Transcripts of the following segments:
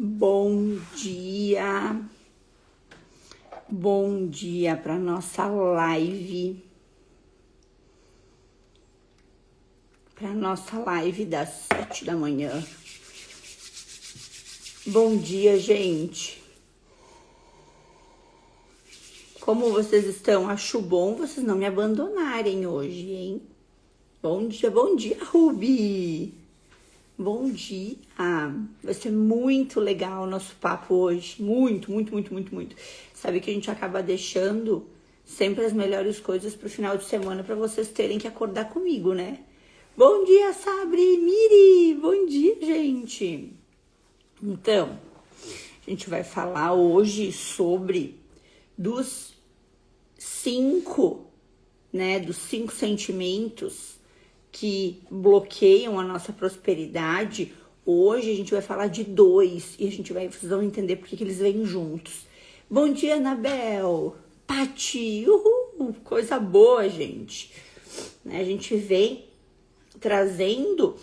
Bom dia para nossa live, das 7 da manhã. Bom dia, gente. Como vocês estão? Acho bom vocês não me abandonarem hoje, hein? Bom dia, Ruby. Bom dia. Vai ser muito legal o nosso papo hoje. Muito. Sabe que a gente acaba deixando sempre as melhores coisas pro final de semana para vocês terem que acordar comigo, né? Bom dia, Sabri, Miri. Bom dia, gente. Então, a gente vai falar hoje sobre dos cinco sentimentos que bloqueiam a nossa prosperidade. Hoje a gente vai falar de 2 e vocês vão entender porque que eles vêm juntos. Bom dia, Anabel, Pati, uhul, coisa boa, gente. A gente vem trazendo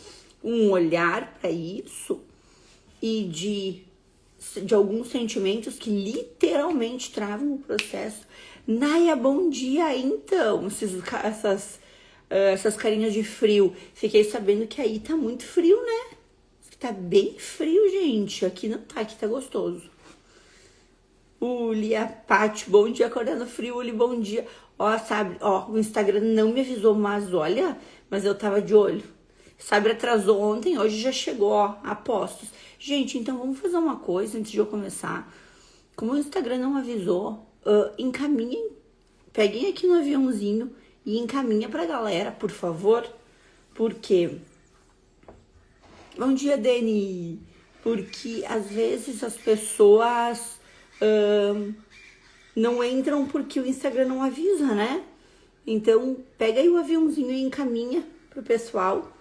um olhar para isso e de alguns sentimentos que literalmente travam o processo. Naya, bom dia, então, essas carinhas de frio. Fiquei sabendo que aí tá muito frio, né? Tá bem frio, gente. Aqui não tá, aqui tá gostoso. Uli, a Paty, bom dia, acordando frio. Uli, bom dia. O Instagram não me avisou, mas eu tava de olho. Sabe, atrasou ontem, hoje já chegou, apostos. Gente, então vamos fazer uma coisa antes de eu começar. Como o Instagram não avisou, encaminhem, peguem aqui no aviãozinho e encaminha pra galera, por favor, porque... Bom dia, Dani. Porque às vezes as pessoas não entram porque o Instagram não avisa, né? Então, pega aí o aviãozinho e encaminha pro pessoal,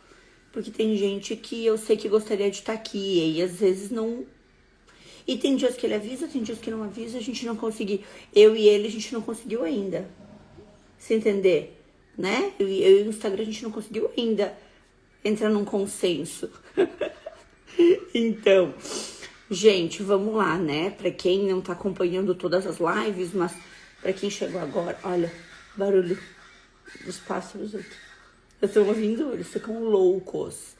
porque tem gente que eu sei que gostaria de estar aqui e às vezes não... E tem dias que ele avisa, tem dias que não avisa, a gente não conseguiu. Eu e ele, a gente não conseguiu ainda se entender, né? Eu e o Instagram, a gente não conseguiu ainda entrar num consenso. Então, gente, vamos lá, né? Pra quem não tá acompanhando todas as lives, mas pra quem chegou agora, olha, barulho dos pássaros aqui. Eu tô ouvindo, eles ficam loucos.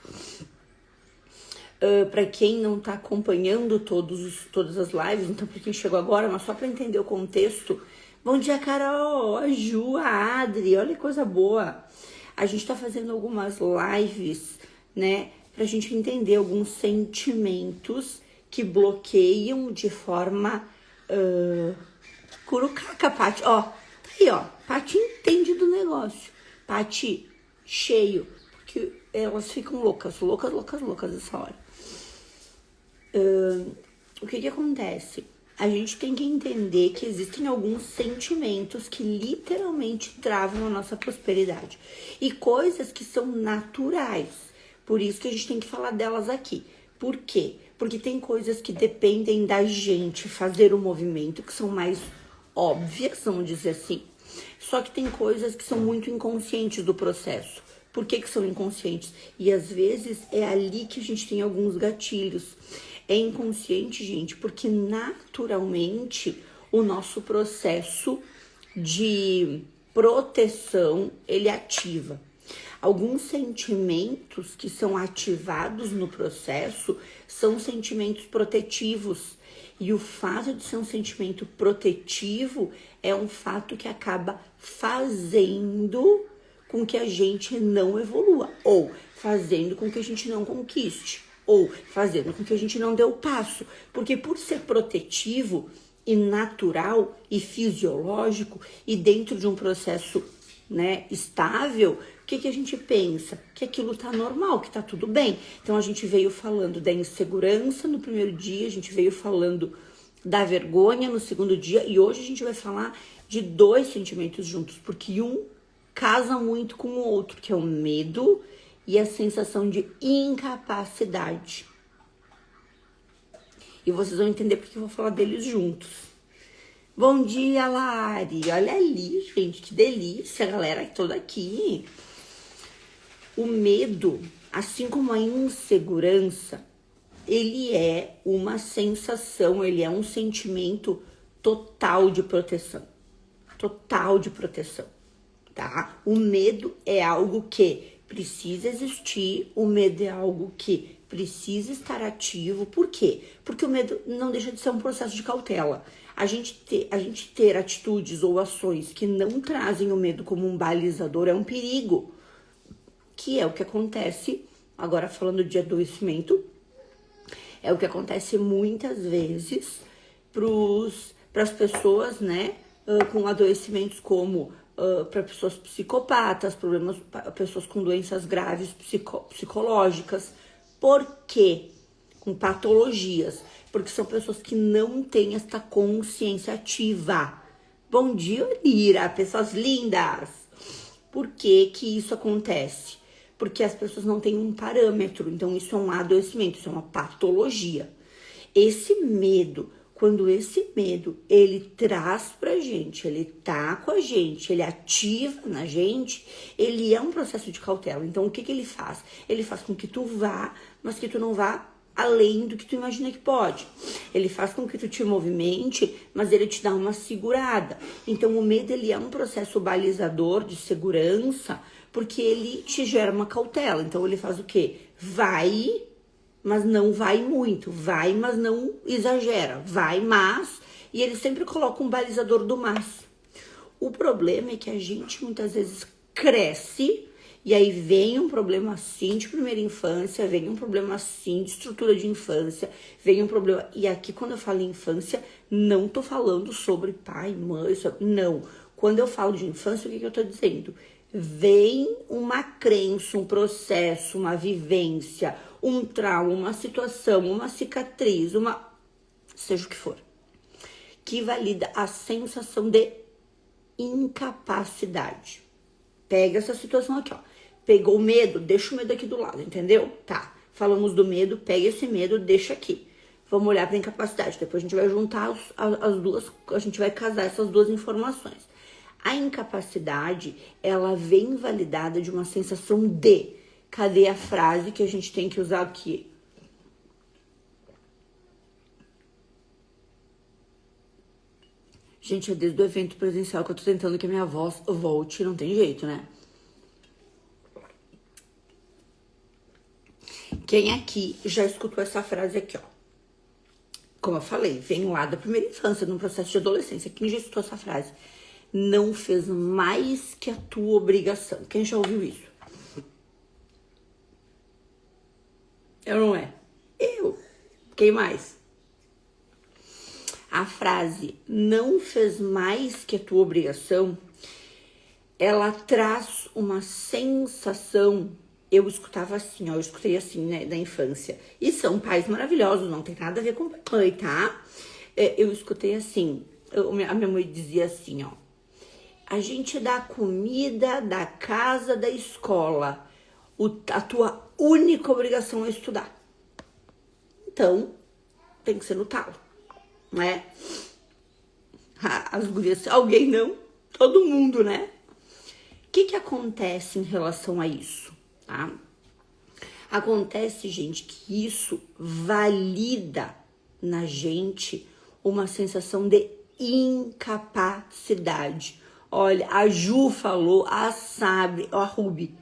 Pra quem não tá acompanhando todas as lives, então pra quem chegou agora, mas só pra entender o contexto. Bom dia, Carol, a Ju, a Adri, olha que coisa boa. A gente tá fazendo algumas lives, né, pra gente entender alguns sentimentos que bloqueiam de forma curucaca, Pati. Tá aí, Pati entende do negócio. Pati, cheio, porque elas ficam loucas essa hora. O que acontece? A gente tem que entender que existem alguns sentimentos que literalmente travam a nossa prosperidade. E coisas que são naturais. Por isso que a gente tem que falar delas aqui. Por quê? Porque tem coisas que dependem da gente fazer o movimento, que são mais óbvias, vamos dizer assim. Só que tem coisas que são muito inconscientes do processo. Por que são inconscientes? E às vezes é ali que a gente tem alguns gatilhos. É inconsciente, gente, porque naturalmente o nosso processo de proteção, ele ativa. Alguns sentimentos que são ativados no processo são sentimentos protetivos. E o fato de ser um sentimento protetivo é um fato que acaba fazendo com que a gente não evolua, ou fazendo com que a gente não conquiste, ou fazendo com que a gente não dê o passo. Porque por ser protetivo e natural e fisiológico e dentro de um processo, né, estável, o que a gente pensa? Que aquilo tá normal, que tá tudo bem. Então a gente veio falando da insegurança no primeiro dia, a gente veio falando da vergonha no segundo dia, e hoje a gente vai falar de 2 sentimentos juntos, porque um casa muito com o outro, que é o medo e a sensação de incapacidade. E vocês vão entender porque eu vou falar deles juntos. Bom dia, Lari. Olha ali, gente, que delícia, a galera toda aqui. O medo, assim como a insegurança, ele é uma sensação, ele é um sentimento total de proteção. Total de proteção, tá? O medo é algo que precisa existir, o medo é algo que precisa estar ativo. Por quê? Porque o medo não deixa de ser um processo de cautela. A gente ter atitudes ou ações que não trazem o medo como um balizador é um perigo, que é o que acontece, agora falando de adoecimento, é o que acontece muitas vezes para as pessoas, né, com adoecimentos como para pessoas psicopatas, pessoas com doenças graves psicológicas. Por quê? Com patologias. Porque são pessoas que não têm esta consciência ativa. Bom dia, Lira, pessoas lindas! Por que que isso acontece? Porque as pessoas não têm um parâmetro. Então, isso é um adoecimento, isso é uma patologia. Esse medo, quando esse medo, ele traz pra gente, ele tá com a gente, ele ativa na gente, ele é um processo de cautela. Então, o que que ele faz? Ele faz com que tu vá, mas que tu não vá além do que tu imagina que pode. Ele faz com que tu te movimente, mas ele te dá uma segurada. Então, o medo, ele é um processo balizador de segurança, porque ele te gera uma cautela. Então, ele faz o quê? Vai, mas não vai muito. Vai, mas não exagera. Vai, mas... E ele sempre coloca um balizador do mas. O problema é que a gente, muitas vezes, cresce... E aí vem um problema assim de primeira infância, vem um problema assim de estrutura de infância, vem um problema... E aqui quando eu falo em infância, não tô falando sobre pai, mãe, não. Quando eu falo de infância, o que eu tô dizendo? Vem uma crença, um processo, uma vivência, um trauma, uma situação, uma cicatriz, seja o que for, que valida a sensação de incapacidade. Pega essa situação aqui, ó. Pegou o medo, deixa o medo aqui do lado, entendeu? Tá, falamos do medo, pega esse medo, deixa aqui. Vamos olhar para a incapacidade, depois a gente vai juntar as duas, a gente vai casar essas duas informações. A incapacidade, ela vem validada de uma sensação de... Cadê a frase que a gente tem que usar aqui? Gente, é desde o evento presencial que eu tô tentando que a minha voz volte, não tem jeito, né? Quem aqui já escutou essa frase aqui, ó? Como eu falei, vem lá da primeira infância, num processo de adolescência. Quem já escutou essa frase? Não fez mais que a tua obrigação. Quem já ouviu isso? Eu não é? Eu. Quem mais? A frase não fez mais que a tua obrigação, ela traz uma sensação. Eu escutava assim, ó, eu escutei assim, né, da infância. E são pais maravilhosos, não tem nada a ver com mãe, tá? Eu escutei assim, a minha mãe dizia assim, ó. A gente dá comida da casa, da escola. A tua única obrigação é estudar. Então, tem que ser no talo, né? As gurias, alguém não, todo mundo, né? O que acontece em relação a isso, tá? Acontece, gente, que isso valida na gente uma sensação de incapacidade. Olha, a Ju falou, a Sabre, a Ruby,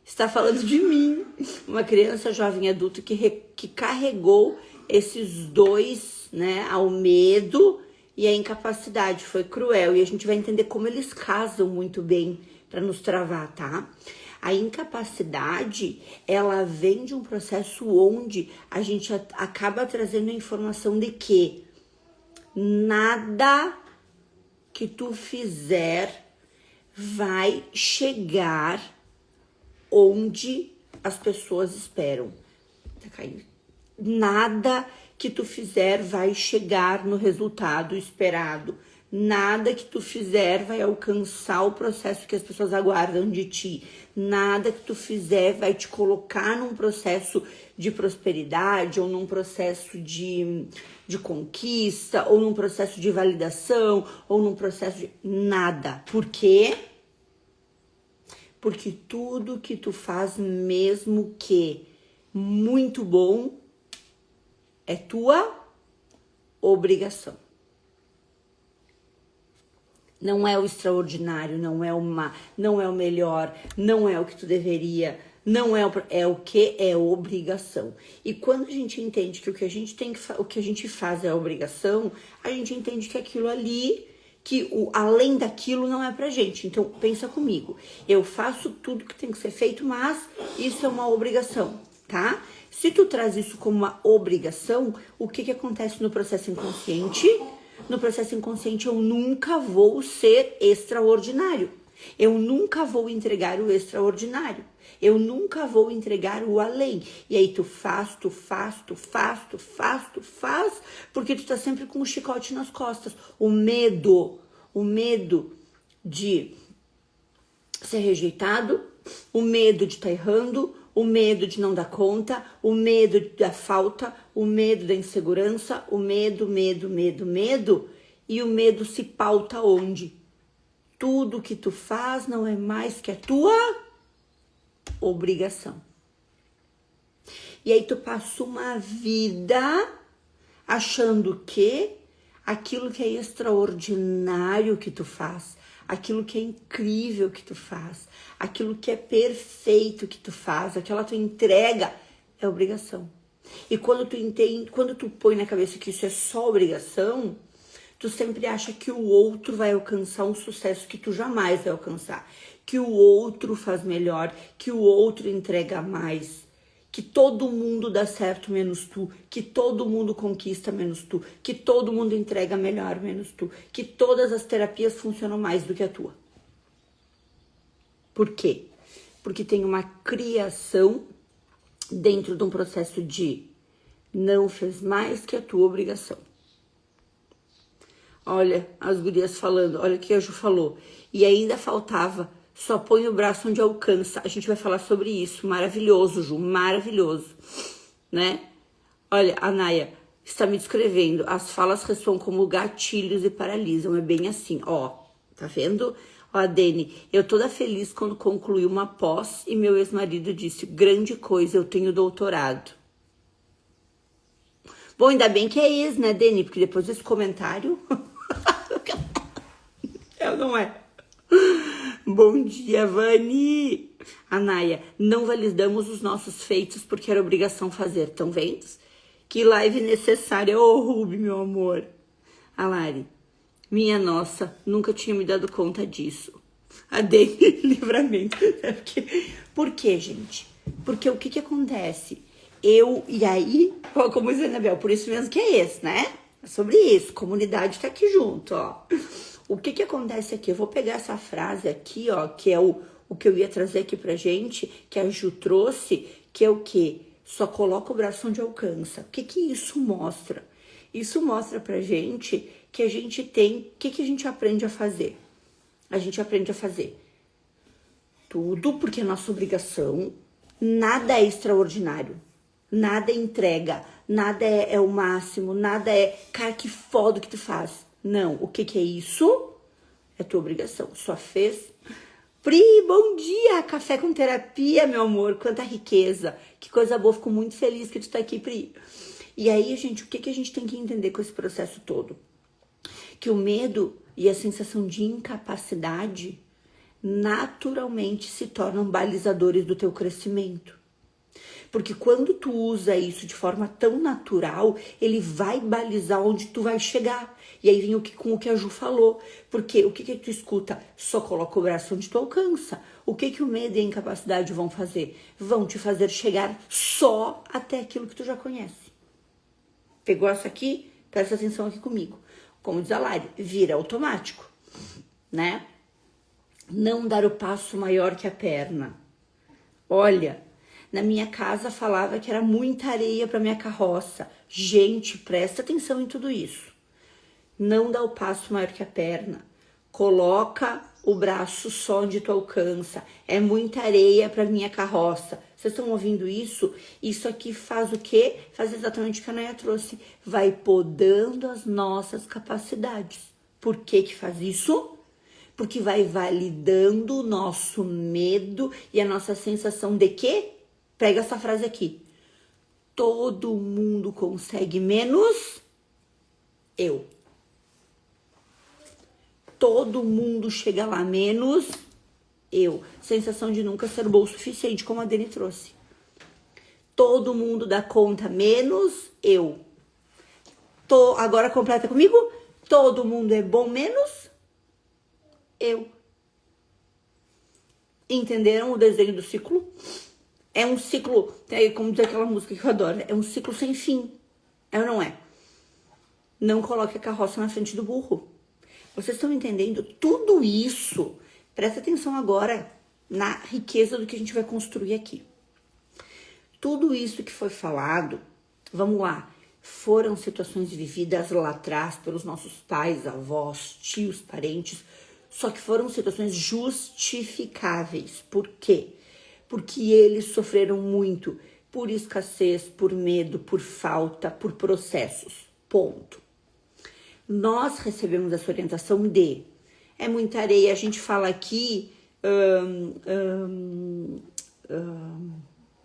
está falando de mim, uma criança, jovem, adulto que carregou esses dois, né, ao medo e a incapacidade. Foi cruel e a gente vai entender como eles casam muito bem para nos travar, tá? A incapacidade, ela vem de um processo onde a gente acaba trazendo a informação de que nada que tu fizer vai chegar onde as pessoas esperam. Tá caindo. Nada que tu fizer vai chegar no resultado esperado. Nada que tu fizer vai alcançar o processo que as pessoas aguardam de ti. Nada que tu fizer vai te colocar num processo de prosperidade, ou num processo de conquista, ou num processo de validação, ou num processo de... Nada. Por quê? Porque tudo que tu faz, mesmo que muito bom, é tua obrigação. Não é o extraordinário, não é o melhor, não é o que tu deveria, não é o que é obrigação. E quando a gente entende que o que a gente o que a gente faz é obrigação, a gente entende que aquilo ali, que além daquilo não é pra gente. Então pensa comigo, eu faço tudo que tem que ser feito, mas isso é uma obrigação, tá? Se tu traz isso como uma obrigação, o que acontece no processo inconsciente? No processo inconsciente, eu nunca vou ser extraordinário. Eu nunca vou entregar o extraordinário. Eu nunca vou entregar o além. E aí tu faz, porque tu tá sempre com um chicote nas costas. O medo de ser rejeitado, o medo de estar errando, o medo de não dar conta, o medo da falta, o medo da insegurança, o medo. E o medo se pauta onde? Tudo que tu faz não é mais que a tua obrigação. E aí tu passa uma vida achando que aquilo que é extraordinário que tu faz, aquilo que é incrível que tu faz, aquilo que é perfeito que tu faz, aquela tua entrega é obrigação. E quando tu entende, quando tu põe na cabeça que isso é só obrigação, tu sempre acha que o outro vai alcançar um sucesso que tu jamais vai alcançar, que o outro faz melhor, que o outro entrega mais, que todo mundo dá certo menos tu, que todo mundo conquista menos tu, que todo mundo entrega melhor menos tu, que todas as terapias funcionam mais do que a tua. Por quê? Porque tem uma criação dentro de um processo de não fez mais que a tua obrigação. Olha, as gurias falando, olha o que a Ju falou. E ainda faltava, só põe o braço onde alcança. A gente vai falar sobre isso. Maravilhoso, Ju, maravilhoso. Né? Olha, a Naya está me descrevendo. As falas ressoam como gatilhos e paralisam. É bem assim, ó. Tá vendo? Ó, a Dani, eu toda feliz quando concluí uma pós e meu ex-marido disse, grande coisa, eu tenho doutorado. Bom, ainda bem que é ex, né, Dani? Porque depois desse comentário... não é? Bom dia, Vani! Anaia, não validamos os nossos feitos porque era obrigação fazer, tão vendo? Que live necessária, ô Ruby, meu amor. A Lari, minha nossa, nunca tinha me dado conta disso. A Dani, livramento. Por quê, gente? Porque o que acontece? E aí, como diz a Anabel, por isso mesmo que é esse, né? É sobre isso, comunidade tá aqui junto, ó. O que acontece aqui? Eu vou pegar essa frase aqui, ó, que é o que eu ia trazer aqui pra gente, que a Ju trouxe, que é o quê? Só coloca o braço onde alcança. O que isso mostra? Isso mostra pra gente que a gente tem... O que a gente aprende a fazer? A gente aprende a fazer tudo porque é nossa obrigação, nada é extraordinário, nada é entrega, nada é o máximo, nada é, cara, que foda que tu faz. Não, o que é isso? É tua obrigação. Só fez. Pri, bom dia! Café com terapia, meu amor. Quanta riqueza. Que coisa boa. Fico muito feliz que tu tá aqui, Pri. E aí, gente, o que a gente tem que entender com esse processo todo? Que o medo e a sensação de incapacidade naturalmente se tornam balizadores do teu crescimento. Porque quando tu usa isso de forma tão natural, ele vai balizar onde tu vai chegar. E aí vem com o que a Ju falou. Porque o que tu escuta? Só coloca o braço onde tu alcança. O que o medo e a incapacidade vão fazer? Vão te fazer chegar só até aquilo que tu já conhece. Pegou essa aqui? Presta atenção aqui comigo. Como diz a Lari, vira automático, né? Não dar o passo maior que a perna. Olha... Na minha casa falava que era muita areia para minha carroça. Gente, presta atenção em tudo isso. Não dá o passo maior que a perna. Coloca o braço só onde tu alcança. É muita areia para minha carroça. Vocês estão ouvindo isso? Isso aqui faz o quê? Faz exatamente o que a Naya trouxe. Vai podando as nossas capacidades. Por que faz isso? Porque vai validando o nosso medo e a nossa sensação de quê? Pega essa frase aqui. Todo mundo consegue menos eu. Todo mundo chega lá menos eu. Sensação de nunca ser bom o suficiente, como a Dani trouxe. Todo mundo dá conta menos eu. Agora completa comigo. Todo mundo é bom menos eu. Entenderam o desenho do ciclo? É um ciclo, como diz aquela música que eu adoro, é um ciclo sem fim. É ou não é? Não coloque a carroça na frente do burro. Vocês estão entendendo tudo isso? Presta atenção agora na riqueza do que a gente vai construir aqui. Tudo isso que foi falado, vamos lá, foram situações vividas lá atrás pelos nossos pais, avós, tios, parentes, só que foram situações justificáveis. Por quê? Porque eles sofreram muito por escassez, por medo, por falta, por processos. Ponto. Nós recebemos essa orientação de é muita areia. A gente fala aqui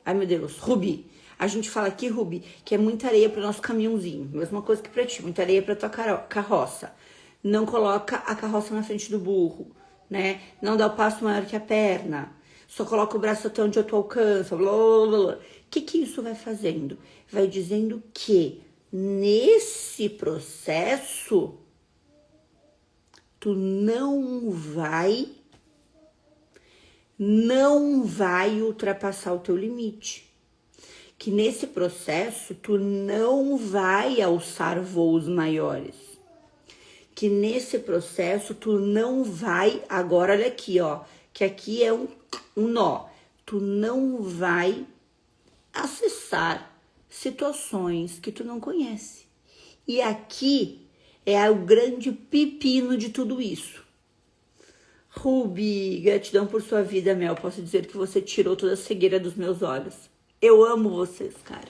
ai meu Deus, Rubi. A gente fala aqui, Rubi, que é muita areia para o nosso caminhãozinho. Mesma coisa que para ti, muita areia para tua carroça. Não coloca a carroça na frente do burro, né? Não dá o passo maior que a perna. Só coloca o braço até onde tu alcança. Blá, blá, blá. O que isso vai fazendo? Vai dizendo que nesse processo tu não vai ultrapassar o teu limite. Que nesse processo tu não vai alçar voos maiores. Que nesse processo tu não vai, agora olha aqui, ó, que aqui é um nó. Tu não vai acessar situações que tu não conhece. E aqui é o grande pepino de tudo isso. Rubi, gratidão por sua vida, Mel. Posso dizer que você tirou toda a cegueira dos meus olhos. Eu amo vocês, cara.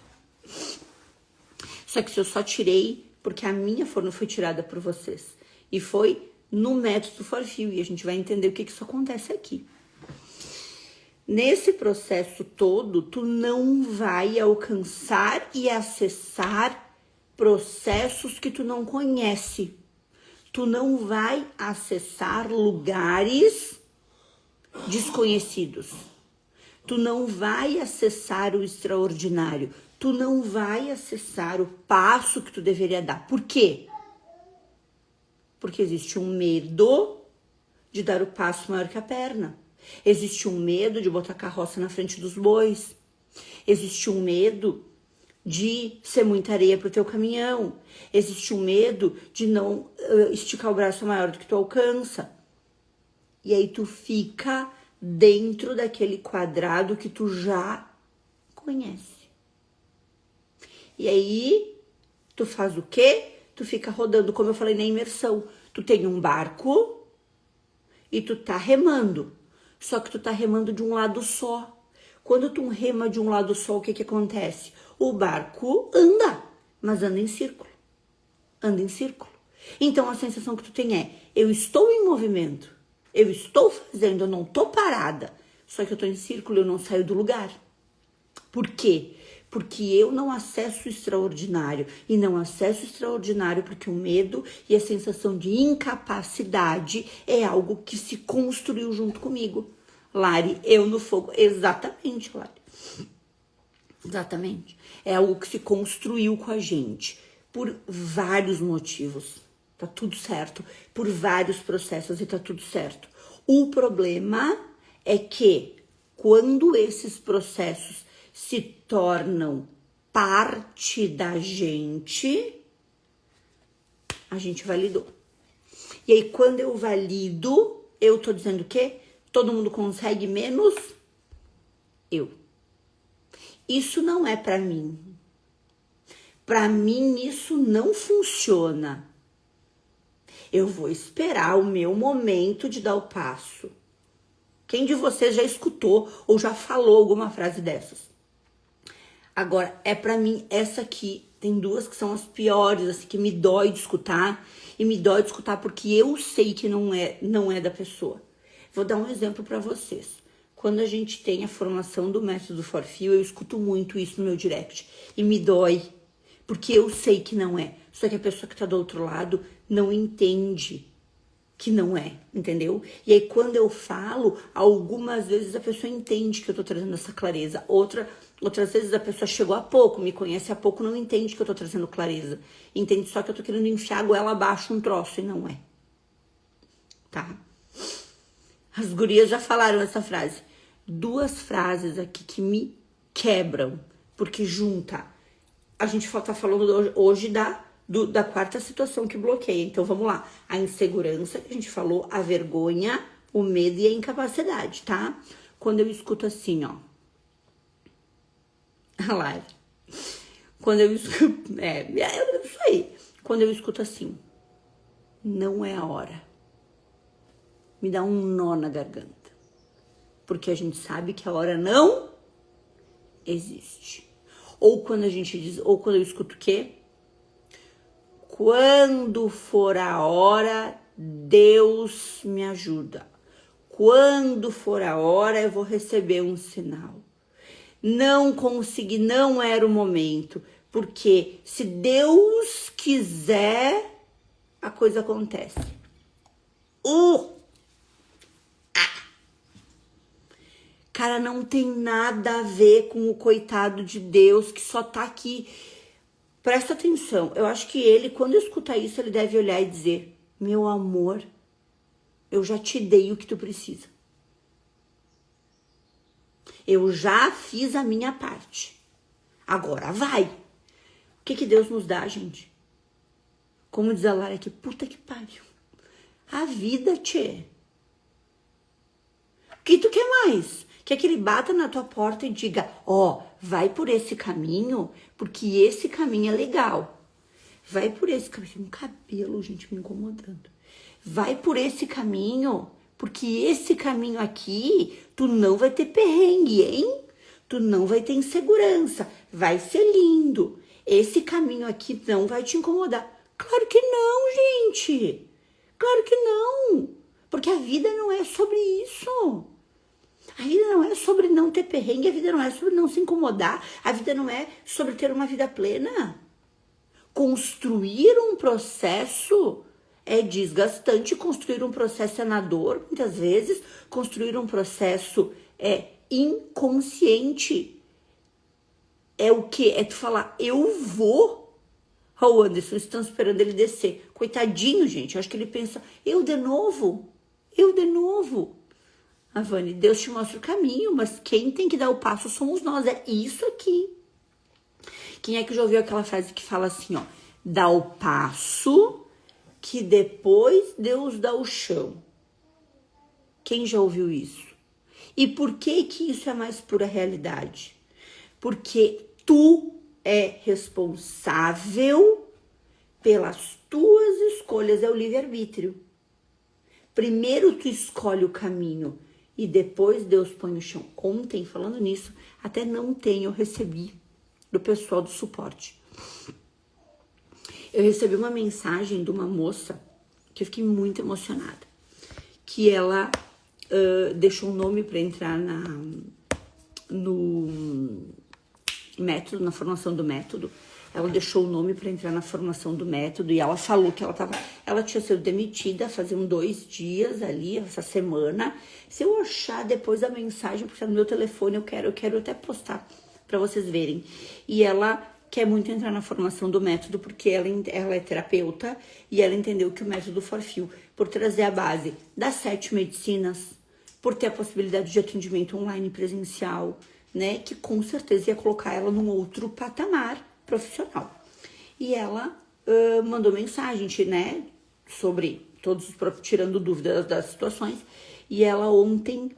Só que eu só tirei porque a minha forma foi tirada por vocês. E foi no método Forfio. E a gente vai entender o que isso acontece aqui. Nesse processo todo, tu não vai alcançar e acessar processos que tu não conhece. Tu não vai acessar lugares desconhecidos. Tu não vai acessar o extraordinário. Tu não vai acessar o passo que tu deveria dar. Por quê? Porque existe um medo de dar o passo maior que a perna. Existe um medo de botar a carroça na frente dos bois. Existe um medo de ser muita areia pro teu caminhão. Existe um medo de não esticar o braço maior do que tu alcança. E aí tu fica dentro daquele quadrado que tu já conhece. E aí tu faz o quê? Tu fica rodando, como eu falei na imersão. Tu tem um barco e tu tá remando. Só que tu tá remando de um lado só. Quando tu rema de um lado só, o que acontece? O barco anda, mas anda em círculo. Anda em círculo. Então a sensação que tu tem é, eu estou em movimento, eu estou fazendo, eu não tô parada. Só que eu tô em círculo, eu não saio do lugar. Por quê? Porque eu não acesso o extraordinário. E não acesso o extraordinário porque o medo e a sensação de incapacidade é algo que se construiu junto comigo. Lari, eu no fogo. Exatamente, Lari. Exatamente. É algo que se construiu com a gente. Por vários motivos. Tá tudo certo. Por vários processos e tá tudo certo. O problema é que quando esses processos se tornam parte da gente, a gente validou. E aí, quando eu valido, eu tô dizendo o quê? Todo mundo consegue menos eu. Isso não é pra mim. Pra mim, isso não funciona. Eu vou esperar o meu momento de dar o passo. Quem de vocês já escutou ou já falou alguma frase dessas? Agora, é pra mim, essa aqui, tem duas que são as piores, assim, que me dói de escutar. E me dói de escutar porque eu sei que não é da pessoa. Vou dar um exemplo pra vocês. quando a gente tem a formação do método Forfil, eu escuto muito isso no meu direct. E me dói, porque eu sei que não é. Só que a pessoa que tá do outro lado não entende que não é, entendeu? E aí quando eu falo, algumas vezes a pessoa entende que eu tô trazendo essa clareza. Outras vezes a pessoa chegou há pouco, me conhece há pouco, não entende que eu tô trazendo clareza. Entende só que eu tô querendo enfiar a goela abaixo um troço, e não é. Tá? As gurias já falaram essa frase. 2 frases aqui que me quebram, porque junta. A gente tá falando hoje da 4ª situação que bloqueia. Então vamos lá. A insegurança, que a gente falou, a vergonha, o medo e a incapacidade, tá? Quando eu escuto assim, ó. A live. Quando eu escuto. Isso aí. Quando eu escuto assim. Não é a hora. Me dá um nó na garganta. Porque a gente sabe que a hora não existe. Ou quando a gente diz, ou quando eu escuto o quê? Quando for a hora, Deus me ajuda. Quando for a hora, eu vou receber um sinal. Não consegui, não era o momento. Porque se Deus quiser, a coisa acontece. Cara, não tem nada a ver com o coitado de Deus que só tá aqui. Presta atenção, eu acho que ele, quando escutar isso, ele deve olhar e dizer: meu amor, eu já te dei o que tu precisa. Eu já fiz a minha parte. Agora vai. O que Deus nos dá, gente? Como diz a Lara aqui, puta que pariu. A vida, tchê. O que tu quer mais? Quer que ele bata na tua porta e diga, vai por esse caminho, porque esse caminho é legal. Vai por esse caminho. Tem um cabelo, gente, me incomodando. Vai por esse caminho, porque esse caminho aqui, tu não vai ter perrengue, hein? Tu não vai ter insegurança. Vai ser lindo. Esse caminho aqui não vai te incomodar. Claro que não, gente. Claro que não. Porque a vida não é sobre isso. A vida não é sobre não ter perrengue, a vida não é sobre não se incomodar, a vida não é sobre ter uma vida plena. Construir um processo é desgastante, construir um processo é na dor, muitas vezes, construir um processo é inconsciente. É o quê? É tu falar, eu vou. O Anderson, estão esperando ele descer. Coitadinho, gente, eu acho que ele pensa, eu de novo. A Vani, Deus te mostra o caminho, mas quem tem que dar o passo somos nós, é isso aqui. Quem é que já ouviu aquela frase que fala assim, dá o passo, que depois Deus dá o chão? Quem já ouviu isso? E por que isso é mais pura realidade? Porque tu é responsável pelas tuas escolhas, é o livre-arbítrio. Primeiro tu escolhe o caminho e depois Deus põe o chão. Ontem, falando nisso, até eu recebi do pessoal do suporte. Eu recebi uma mensagem de uma moça que eu fiquei muito emocionada. Que ela deixou um nome para entrar no método, na formação do método. Ela deixou o nome para entrar na formação do método e ela falou que ela tinha sido demitida faziam 2 dias ali, essa semana. Se eu achar depois a mensagem, porque tá no meu telefone, eu quero até postar para vocês verem. E ela quer muito entrar na formação do método porque ela é terapeuta e ela entendeu que o método Forfil, por trazer a base das 7 medicinas, por ter a possibilidade de atendimento online presencial, né, que com certeza ia colocar ela num outro patamar profissional. E ela mandou mensagem, né, sobre todos os tirando dúvidas das situações. E ela ontem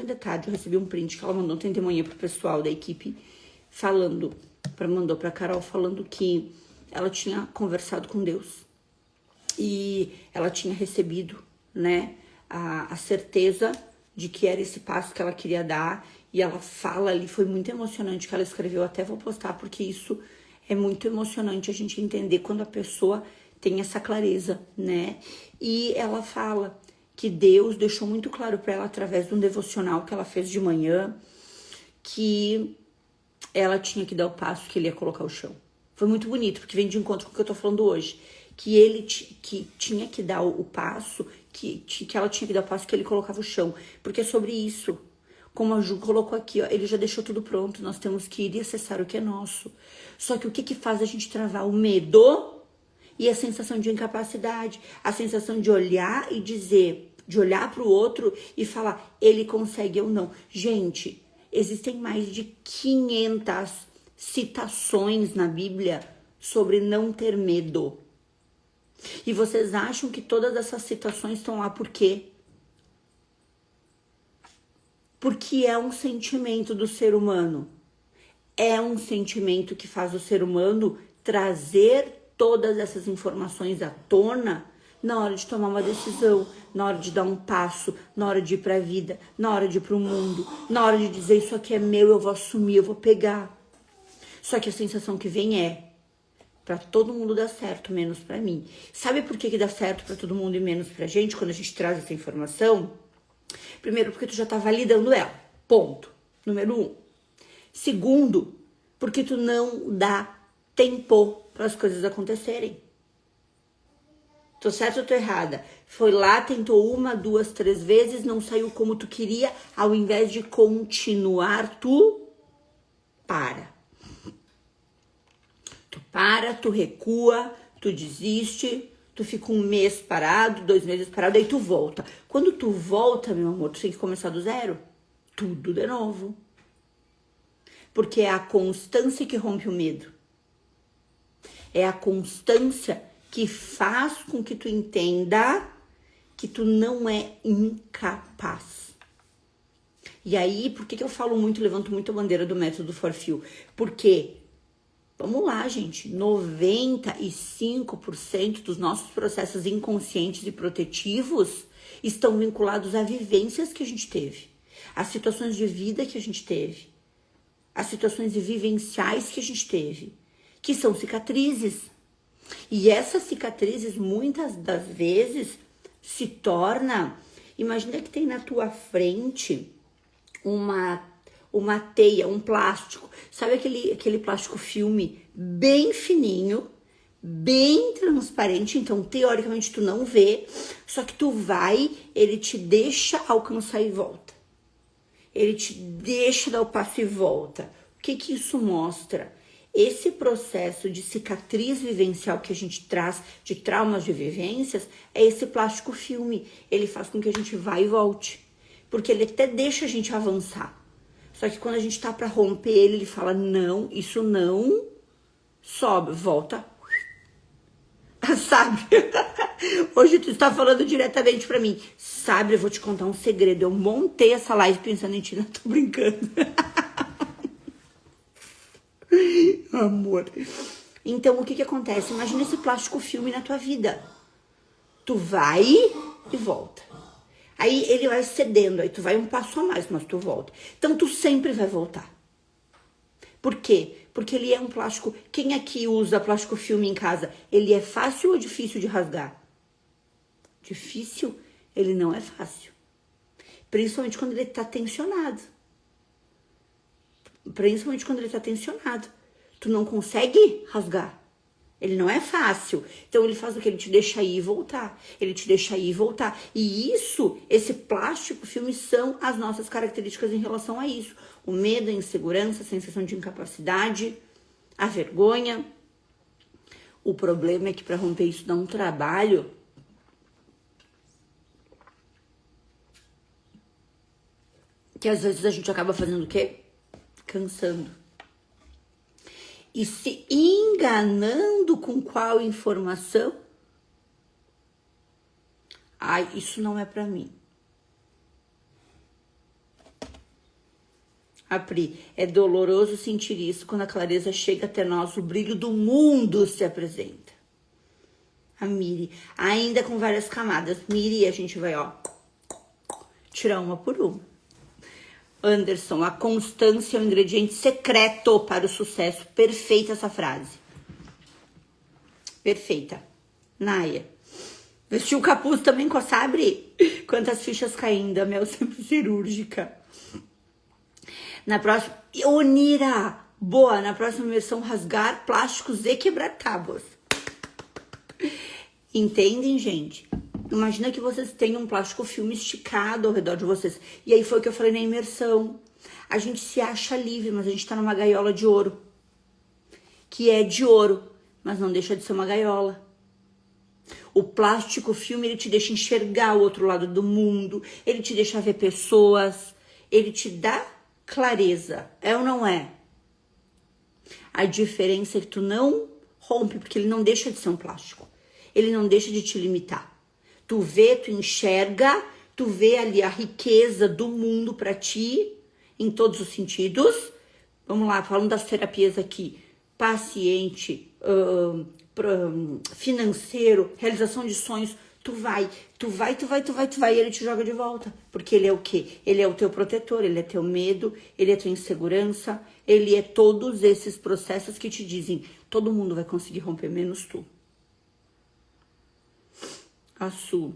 de tarde, eu recebi um print que ela mandou ontem de manhã pro pessoal da equipe, mandou pra Carol, falando que ela tinha conversado com Deus. E ela tinha recebido, né, a certeza de que era esse passo que ela queria dar. E ela fala ali, foi muito emocionante que ela escreveu, até vou postar, porque isso é muito emocionante a gente entender quando a pessoa tem essa clareza, né? E ela fala que Deus deixou muito claro para ela através de um devocional que ela fez de manhã, que ela tinha que dar o passo que ele ia colocar o chão. Foi muito bonito, porque vem de encontro com o que eu tô falando hoje. Que ele que tinha que dar o passo, que ela tinha que dar o passo que ele colocava o chão. Porque é sobre isso. Como a Ju colocou aqui, ó, ele já deixou tudo pronto. Nós temos que ir e acessar o que é nosso. Só que o que faz a gente travar? O medo e a sensação de incapacidade. A sensação de olhar e dizer, de olhar para o outro e falar, ele consegue ou não. Gente, existem mais de 500 citações na Bíblia sobre não ter medo. E vocês acham que todas essas citações estão lá por quê? Porque é um sentimento do ser humano. É um sentimento que faz o ser humano trazer todas essas informações à tona na hora de tomar uma decisão, na hora de dar um passo, na hora de ir para a vida, na hora de ir para o mundo, na hora de dizer isso aqui é meu, eu vou assumir, eu vou pegar. Só que a sensação que vem é para todo mundo dar certo, menos para mim. Sabe por que dá certo para todo mundo e menos pra gente quando a gente traz essa informação? Primeiro, porque tu já tá validando ela. Ponto. Número 1. Segundo, porque tu não dá tempo para as coisas acontecerem. Tô certa ou tô errada? Foi lá, tentou 1, 2, 3 vezes, não saiu como tu queria, ao invés de continuar, tu para. Tu para, tu recua, tu desiste, tu fica 1 mês parado, 2 meses parado, aí tu volta. Quando tu volta, meu amor, tu tem que começar do zero. Tudo de novo. Porque é a constância que rompe o medo. É a constância que faz com que tu entenda que tu não é incapaz. E aí, por que eu falo muito, levanto muito a bandeira do método Forfil? Porque, vamos lá, gente, 95% dos nossos processos inconscientes e protetivos estão vinculados a vivências que a gente teve, a situações de vida que a gente teve, as situações vivenciais que a gente teve, que são cicatrizes. E essas cicatrizes, muitas das vezes, se torna... Imagina que tem na tua frente uma teia, um plástico. Sabe aquele plástico filme bem fininho, bem transparente? Então, teoricamente, tu não vê, só que tu vai, ele te deixa alcançar e volta. Ele te deixa dar o passo e volta. O que isso mostra? Esse processo de cicatriz vivencial que a gente traz, de traumas de vivências, é esse plástico filme. Ele faz com que a gente vá e volte. Porque ele até deixa a gente avançar. Só que quando a gente tá pra romper ele fala, não, isso não, sobe, volta. Sabe? Hoje tu está falando diretamente pra mim. Sabe, eu vou te contar um segredo. Eu montei essa live pensando em ti, não tô brincando. Amor. Então, o que acontece? Imagina esse plástico filme na tua vida. Tu vai e volta. Aí ele vai cedendo, aí tu vai um passo a mais, mas tu volta. Então, tu sempre vai voltar. Por quê? Porque ele é um plástico... Quem aqui usa plástico filme em casa? Ele é fácil ou difícil de rasgar? Difícil? Ele não é fácil. Principalmente quando ele tá tensionado. Principalmente quando ele tá tensionado. Tu não consegue rasgar. Ele não é fácil. Então, ele faz o que? Ele te deixa ir e voltar. Ele te deixa ir e voltar. E isso, esse plástico filme, são as nossas características em relação a isso. O medo, a insegurança, a sensação de incapacidade, a vergonha. O problema é que para romper isso dá um trabalho. Que às vezes a gente acaba fazendo o quê? Cansando. E se enganando com qual informação? Ai, isso não é pra mim. Apri, é doloroso sentir isso quando a clareza chega até nós, o brilho do mundo se apresenta. A Miri, ainda com várias camadas. Miri, a gente vai, ó, tirar uma por uma. Anderson, a constância é um ingrediente secreto para o sucesso. Perfeita essa frase. Perfeita. Naya, Vestiu o capuz também com a sabre? Quantas fichas caindo, a Mel sempre cirúrgica. Na próxima... Onira! Boa! Na próxima versão, rasgar plásticos e quebrar tábuas. Entendem, gente? Imagina que vocês tenham um plástico filme esticado ao redor de vocês. E aí foi o que eu falei na imersão. A gente se acha livre, mas a gente tá numa gaiola de ouro. Que é de ouro, mas não deixa de ser uma gaiola. O plástico filme, ele te deixa enxergar o outro lado do mundo, ele te deixa ver pessoas, ele te dá clareza, é ou não é? A diferença é que tu não rompe, porque ele não deixa de ser um plástico. Ele não deixa de te limitar. Tu vê, tu enxerga, tu vê ali a riqueza do mundo pra ti, em todos os sentidos. Vamos lá, falando das terapias aqui. Paciente, financeiro, realização de sonhos. Tu vai, e ele te joga de volta. Porque ele é o quê? Ele é o teu protetor, ele é teu medo, ele é tua insegurança, ele é todos esses processos que te dizem, todo mundo vai conseguir romper, menos tu. A Su.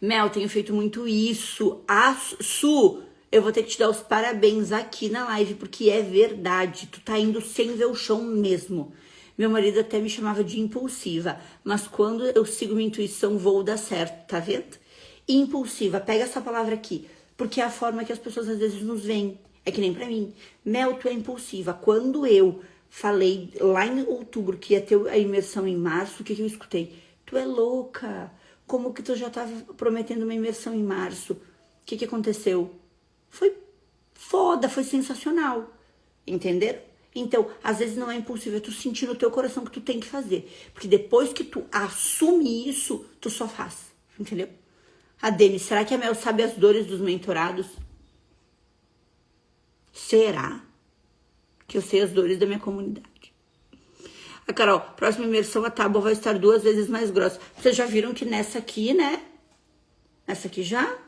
Mel, tenho feito muito isso. A Su, eu vou ter que te dar os parabéns aqui na live, porque é verdade. Tu tá indo sem ver o chão mesmo. Meu marido até me chamava de impulsiva, mas quando eu sigo minha intuição, vou dar certo, tá vendo? Impulsiva, pega essa palavra aqui, porque é a forma que as pessoas às vezes nos veem. É que nem pra mim. Mel, tu é impulsiva. Quando eu falei lá em outubro que ia ter a imersão em março, o que eu escutei? Tu é louca. Como que tu já tava prometendo uma imersão em março? O que aconteceu? Foi foda, foi sensacional. Entenderam? Então, às vezes não é impulsivo, é tu sentir no teu coração que tu tem que fazer. Porque depois que tu assume isso, tu só faz. Entendeu? A Dani, será que a Mel sabe as dores dos mentorados? Será que eu sei as dores da minha comunidade? A Carol, próxima imersão a tábua vai estar 2 vezes mais grossa. Vocês já viram que nessa aqui, né? Essa aqui já?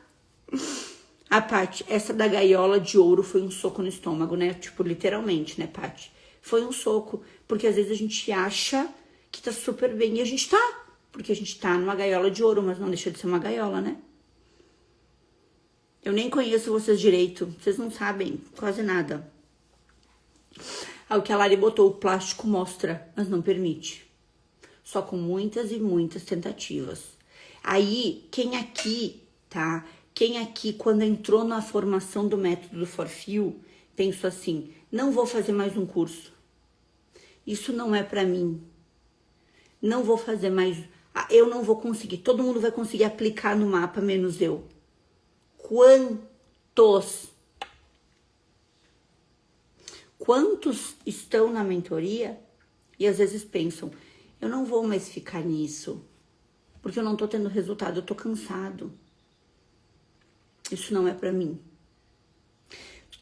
A Paty, essa da gaiola de ouro foi um soco no estômago, né? Tipo, literalmente, né, Paty? Foi um soco, porque às vezes a gente acha que tá super bem e a gente tá. Porque a gente tá numa gaiola de ouro, mas não deixa de ser uma gaiola, né? Eu nem conheço vocês direito, vocês não sabem quase nada. O que a Lari botou, o plástico mostra, mas não permite. Só com muitas e muitas tentativas. Aí, quem aqui, tá? Quem aqui, quando entrou na formação do método do Forfil, pensou assim, não vou fazer mais um curso. Isso não é pra mim. Não vou fazer mais, eu não vou conseguir. Todo mundo vai conseguir aplicar no mapa, menos eu. Quantos estão na mentoria e às vezes pensam, eu não vou mais ficar nisso, porque eu não tô tendo resultado, eu tô cansado. Isso não é pra mim.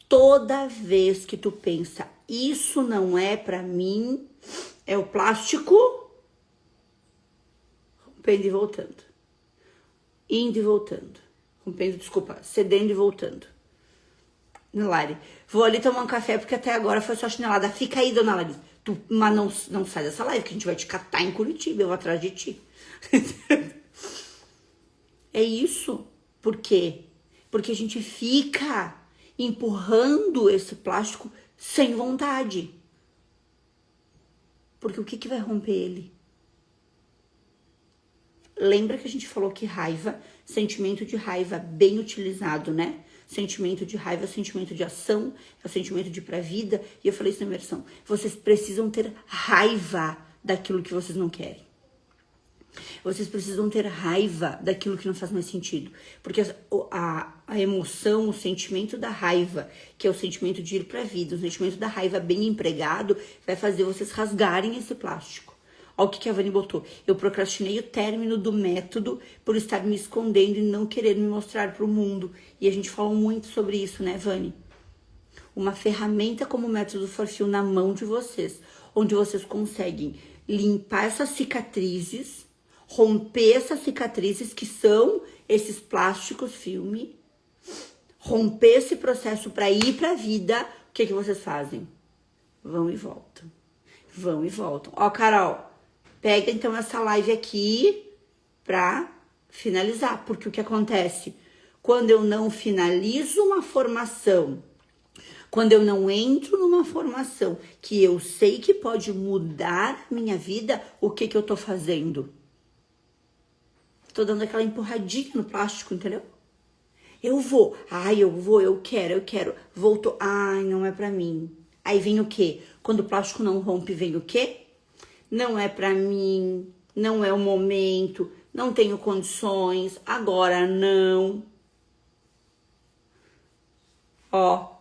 Toda vez que tu pensa, isso não é pra mim, é o plástico rompendo e voltando. Indo e voltando. Rompendo, desculpa, cedendo e voltando. Lari, vou ali tomar um café porque até agora foi só chinelada. Fica aí, dona Lari. Mas não sai dessa live que a gente vai te catar em Curitiba, eu vou atrás de ti. É isso. Por quê? Porque a gente fica empurrando esse plástico sem vontade. Porque o que vai romper ele? Lembra que a gente falou que raiva, sentimento de raiva bem utilizado, né? Sentimento de raiva é sentimento de ação, é o sentimento de ir pra vida. E eu falei isso na imersão. Vocês precisam ter raiva daquilo que vocês não querem. Vocês precisam ter raiva daquilo que não faz mais sentido. Porque a emoção, o sentimento da raiva, que é o sentimento de ir pra vida, o sentimento da raiva bem empregado, vai fazer vocês rasgarem esse plástico. Olha o que a Vani botou. Eu procrastinei o término do método por estar me escondendo e não querer me mostrar para o mundo. E a gente falou muito sobre isso, né, Vani? Uma ferramenta como o método Forfil na mão de vocês, onde vocês conseguem limpar essas cicatrizes, romper essas cicatrizes que são esses plásticos filme, romper esse processo para ir para a vida. O que vocês fazem? Vão e voltam. Vão e voltam. Ó, Carol, pega então essa live aqui, para finalizar. Porque o que acontece? Quando eu não finalizo uma formação, quando eu não entro numa formação que eu sei que pode mudar a minha vida, o que eu tô fazendo? Tô dando aquela empurradinha no plástico, entendeu? Eu quero. Voltou, não é pra mim. Aí vem o quê? Quando o plástico não rompe, vem o quê? Não é pra mim, não é o momento, não tenho condições, agora não. Ó,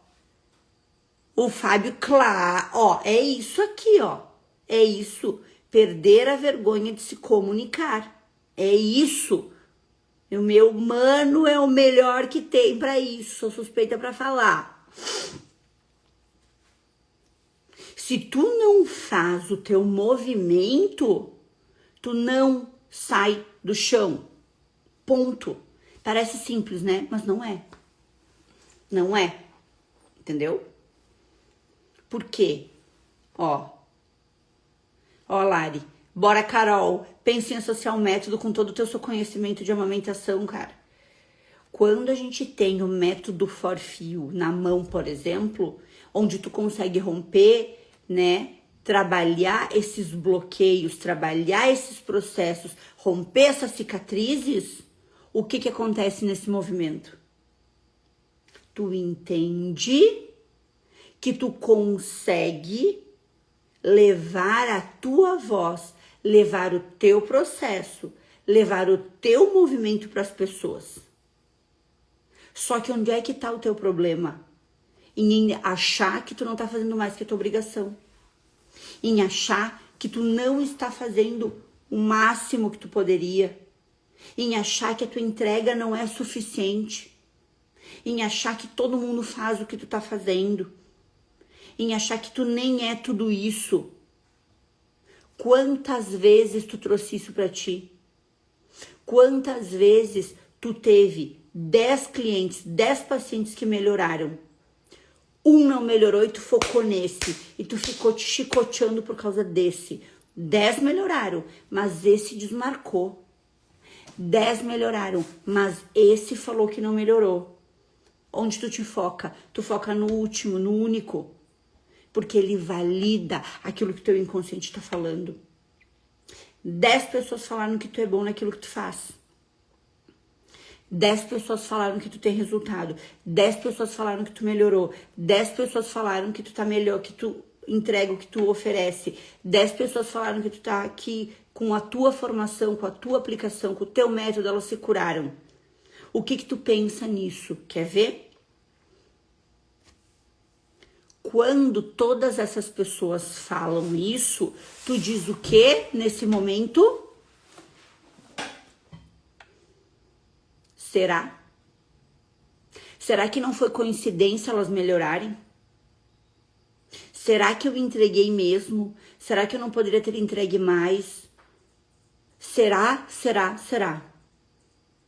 o Fábio, claro, ó, é isso aqui, ó. É isso, perder a vergonha de se comunicar. É isso. O meu mano é o melhor que tem pra isso, sou suspeita pra falar. Se tu não faz o teu movimento, tu não sai do chão. Ponto. Parece simples, né? Mas não é. Não é. Entendeu? Por quê? Ó, Lari. Bora, Carol. Pense em associar um método com todo o teu seu conhecimento de amamentação, cara. Quando a gente tem o método Forfio na mão, por exemplo, onde tu consegue romper, né? Trabalhar esses bloqueios, trabalhar esses processos, romper essas cicatrizes, o que acontece nesse movimento? Tu entende que tu consegue levar a tua voz, levar o teu processo, levar o teu movimento para as pessoas. Só que onde é que tá o teu problema? Em achar que tu não tá fazendo mais que a tua obrigação. Em achar que tu não está fazendo o máximo que tu poderia. Em achar que a tua entrega não é suficiente. Em achar que todo mundo faz o que tu tá fazendo. Em achar que tu nem é tudo isso. Quantas vezes tu trouxe isso pra ti? Quantas vezes tu teve 10 clientes, 10 pacientes que melhoraram? Um não melhorou e tu focou nesse. E tu ficou te chicoteando por causa desse. 10 melhoraram, mas esse desmarcou. 10 melhoraram, mas esse falou que não melhorou. Onde tu te foca? Tu foca no último, no único. Porque ele valida aquilo que teu inconsciente tá falando. 10 pessoas falaram que tu é bom naquilo que tu faz. 10 pessoas falaram que tu tem resultado. 10 pessoas falaram que tu melhorou. 10 pessoas falaram que tu tá melhor, que tu entrega o que tu oferece. 10 pessoas falaram que tu tá aqui com a tua formação, com a tua aplicação, com o teu método, elas se curaram. O que tu pensa nisso? Quer ver? Quando todas essas pessoas falam isso, tu diz o quê nesse momento? Será? Será que não foi coincidência elas melhorarem? Será que eu entreguei mesmo? Será que eu não poderia ter entregue mais? Será?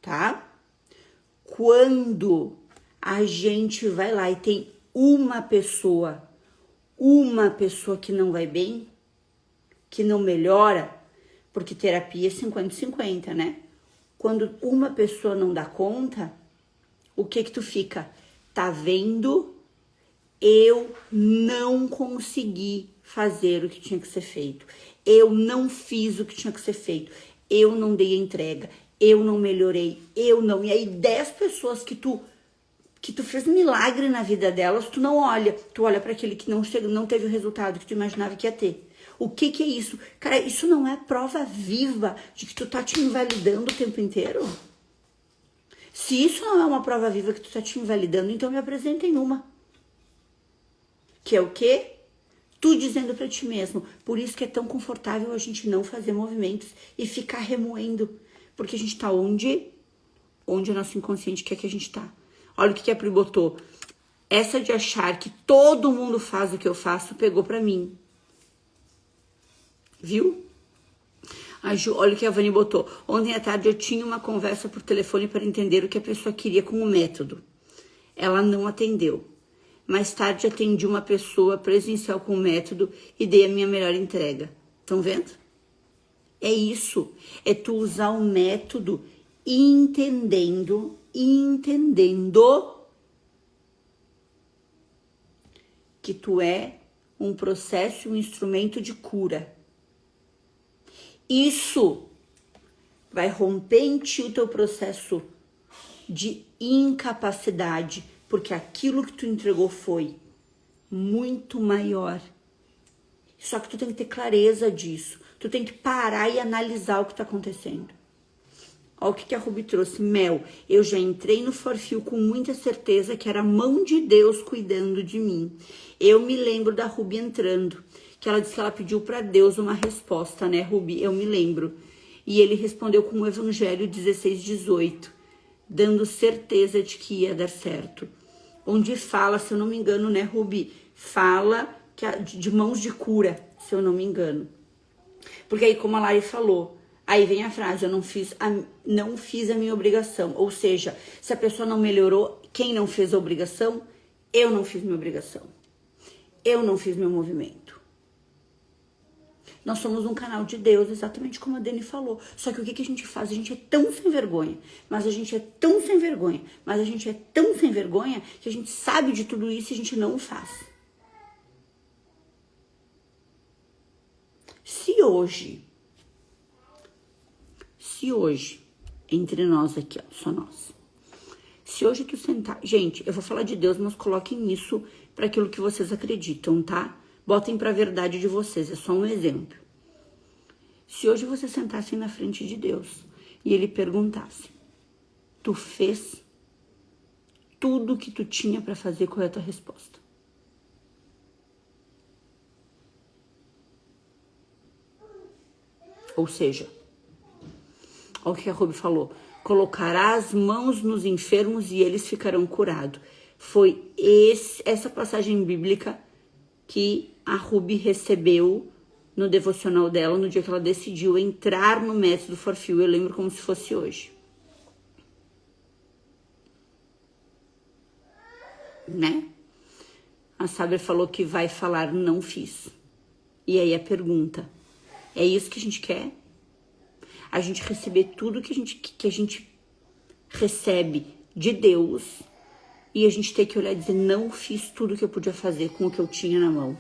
Tá? Quando a gente vai lá e tem uma pessoa que não vai bem, que não melhora, porque terapia é 50-50, né? Quando uma pessoa não dá conta, o que tu fica? Tá vendo? Eu não consegui fazer o que tinha que ser feito. Eu não fiz o que tinha que ser feito. Eu não dei a entrega. Eu não melhorei. Eu não. E aí 10 pessoas que tu fez milagre na vida delas, tu não olha. Tu olha para aquele que não teve o resultado que tu imaginava que ia ter. O que é isso? Cara, isso não é prova viva de que tu tá te invalidando o tempo inteiro? Se isso não é uma prova viva que tu tá te invalidando, então me apresentem uma. Que é o quê? Tu dizendo pra ti mesmo. Por isso que é tão confortável a gente não fazer movimentos e ficar remoendo. Porque a gente tá onde o nosso inconsciente quer que a gente tá. Olha o que a Pri botou. Essa de achar que todo mundo faz o que eu faço, pegou pra mim. Viu? A Ju, olha o que a Vani botou. Ontem à tarde eu tinha uma conversa por telefone para entender o que a pessoa queria com o método. Ela não atendeu. Mais tarde atendi uma pessoa presencial com o método e dei a minha melhor entrega. Estão vendo? É isso, é tu usar o método entendendo que tu é um processo, um instrumento de cura. Isso vai romper em ti o teu processo de incapacidade, porque aquilo que tu entregou foi muito maior. Só que tu tem que ter clareza disso. Tu tem que parar e analisar o que tá acontecendo. Olha o que a Ruby trouxe. Mel, eu já entrei no Forfil com muita certeza que era a mão de Deus cuidando de mim. Eu me lembro da Ruby entrando, que ela disse que ela pediu para Deus uma resposta, né, Ruby? Eu me lembro. E ele respondeu com o Evangelho 16:18, dando certeza de que ia dar certo. Onde fala, se eu não me engano, né, Ruby? Fala que de mãos de cura, se eu não me engano. Porque aí, como a Lari falou, aí vem a frase, eu não fiz a minha obrigação. Ou seja, se a pessoa não melhorou, quem não fez a obrigação? Eu não fiz minha obrigação. Eu não fiz meu movimento. Nós somos um canal de Deus, exatamente como a Dani falou. Só que o que a gente faz? A gente é tão sem vergonha, mas a gente é tão sem vergonha, mas a gente é tão sem vergonha que a gente sabe de tudo isso e a gente não faz. Se hoje, entre nós aqui, ó, só nós. Se hoje tu sentar... Gente, eu vou falar de Deus, mas coloquem isso para aquilo que vocês acreditam, tá? Botem pra verdade de vocês, é só um exemplo. Se hoje vocês sentassem na frente de Deus e ele perguntasse, tu fez tudo que tu tinha para fazer, qual é a tua resposta? Ou seja, olha o que a Ruby falou, colocará as mãos nos enfermos e eles ficarão curados. Foi essa passagem bíblica que a Ruby recebeu no devocional dela no dia que ela decidiu entrar no método Forfil. Eu lembro como se fosse hoje. Né? A Saber falou que vai falar não fiz. E aí a pergunta, é isso que a gente quer? A gente receber tudo que a gente recebe de Deus e a gente ter que olhar e dizer, não fiz tudo que eu podia fazer com o que eu tinha na mão.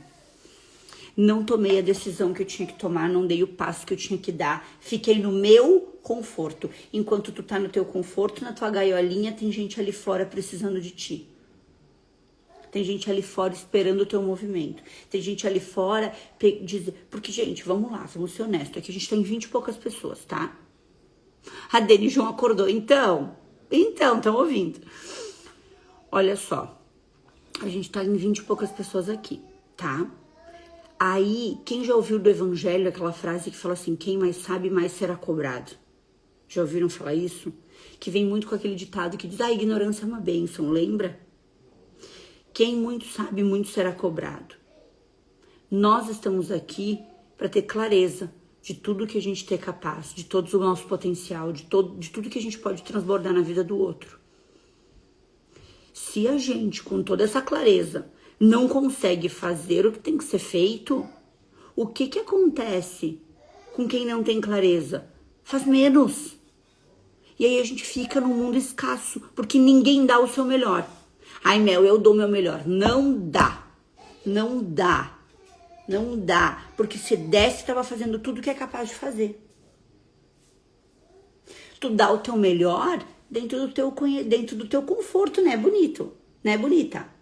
Não tomei a decisão que eu tinha que tomar, não dei o passo que eu tinha que dar. Fiquei no meu conforto. Enquanto tu tá no teu conforto, na tua gaiolinha, tem gente ali fora precisando de ti. Tem gente ali fora esperando o teu movimento. Tem gente ali fora... Porque, gente, vamos lá, vamos ser honestos. Aqui a gente tem 20 e poucas pessoas, tá? A Dani João acordou. Então, estão ouvindo. Olha só. A gente tá em 20 e poucas pessoas aqui, tá? Aí, quem já ouviu do Evangelho aquela frase que fala assim, quem mais sabe, mais será cobrado? Já ouviram falar isso? Que vem muito com aquele ditado que diz, a ignorância é uma bênção, lembra? Quem muito sabe, muito será cobrado. Nós estamos aqui para ter clareza de tudo que a gente é capaz, de todo o nosso potencial, de tudo que a gente pode transbordar na vida do outro. Se a gente, com toda essa clareza, não consegue fazer o que tem que ser feito, o que acontece com quem não tem clareza? Faz menos. E aí a gente fica num mundo escasso, porque ninguém dá o seu melhor. Ai, Mel, eu dou o meu melhor. Não dá. Não dá. Não dá. Porque se desse, estava fazendo tudo que é capaz de fazer. Tu dá o teu melhor dentro do teu conforto, né, bonito? Né, bonita?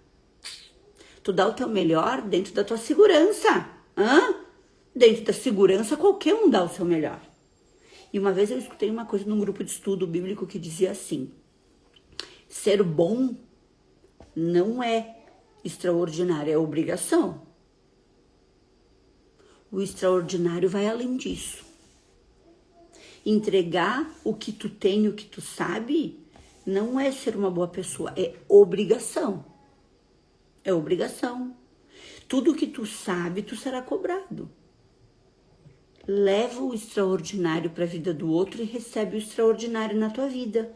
Tu dá o teu melhor dentro da tua segurança. Dentro da segurança, qualquer um dá o seu melhor. E uma vez eu escutei uma coisa num grupo de estudo bíblico que dizia assim, ser bom não é extraordinário, é obrigação. O extraordinário vai além disso. Entregar o que tu tem, o que tu sabe, não é ser uma boa pessoa, é obrigação. É obrigação. Tudo que tu sabe, tu será cobrado. Leva o extraordinário para a vida do outro e recebe o extraordinário na tua vida.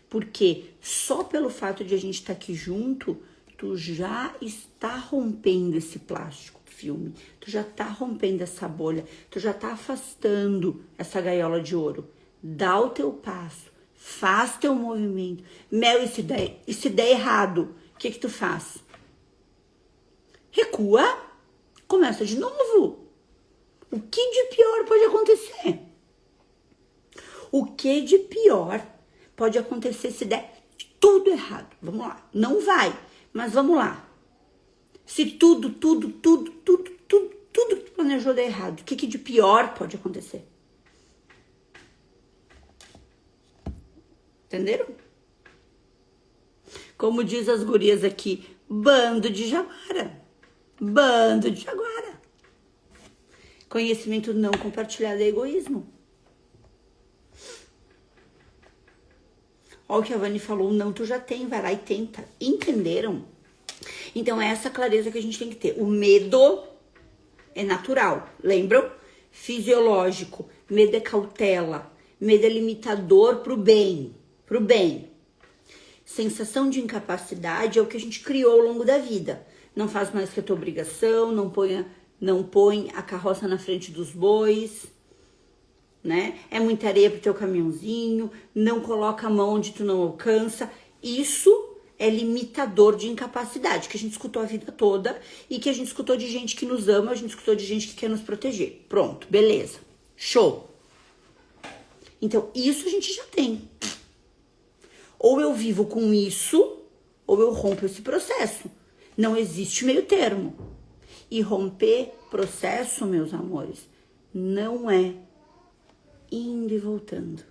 Porque só pelo fato de a gente estar aqui junto, tu já está rompendo esse plástico. filme, tu já tá rompendo essa bolha, tu já tá afastando essa gaiola de ouro. Dá o teu passo, faz teu movimento. Mel, e se der errado, o que tu faz? Recua, começa de novo. O que de pior pode acontecer? O que de pior pode acontecer se der tudo errado? Vamos lá, não vai, mas vamos lá. Se tudo que planejou der errado, o que de pior pode acontecer? Entenderam? Como diz as gurias aqui, bando de jaguara. Bando de jaguara. Conhecimento não compartilhado é egoísmo. Olha o que a Vani falou, não, tu já tem, vai lá e tenta. Entenderam? Então é essa clareza que a gente tem que ter. O medo é natural, lembram? Fisiológico, medo é cautela, medo é limitador pro bem, Sensação de incapacidade é o que a gente criou ao longo da vida. Não faz mais que a tua obrigação, não põe a carroça na frente dos bois, né? É muita areia pro teu caminhãozinho, não coloca a mão onde tu não alcança. Isso é limitador de incapacidade, que a gente escutou a vida toda e que a gente escutou de gente que nos ama, a gente escutou de gente que quer nos proteger. Pronto, beleza. Show. Então, isso a gente já tem. Ou eu vivo com isso, ou eu rompo esse processo. Não existe meio termo. E romper processo, meus amores, não é indo e voltando.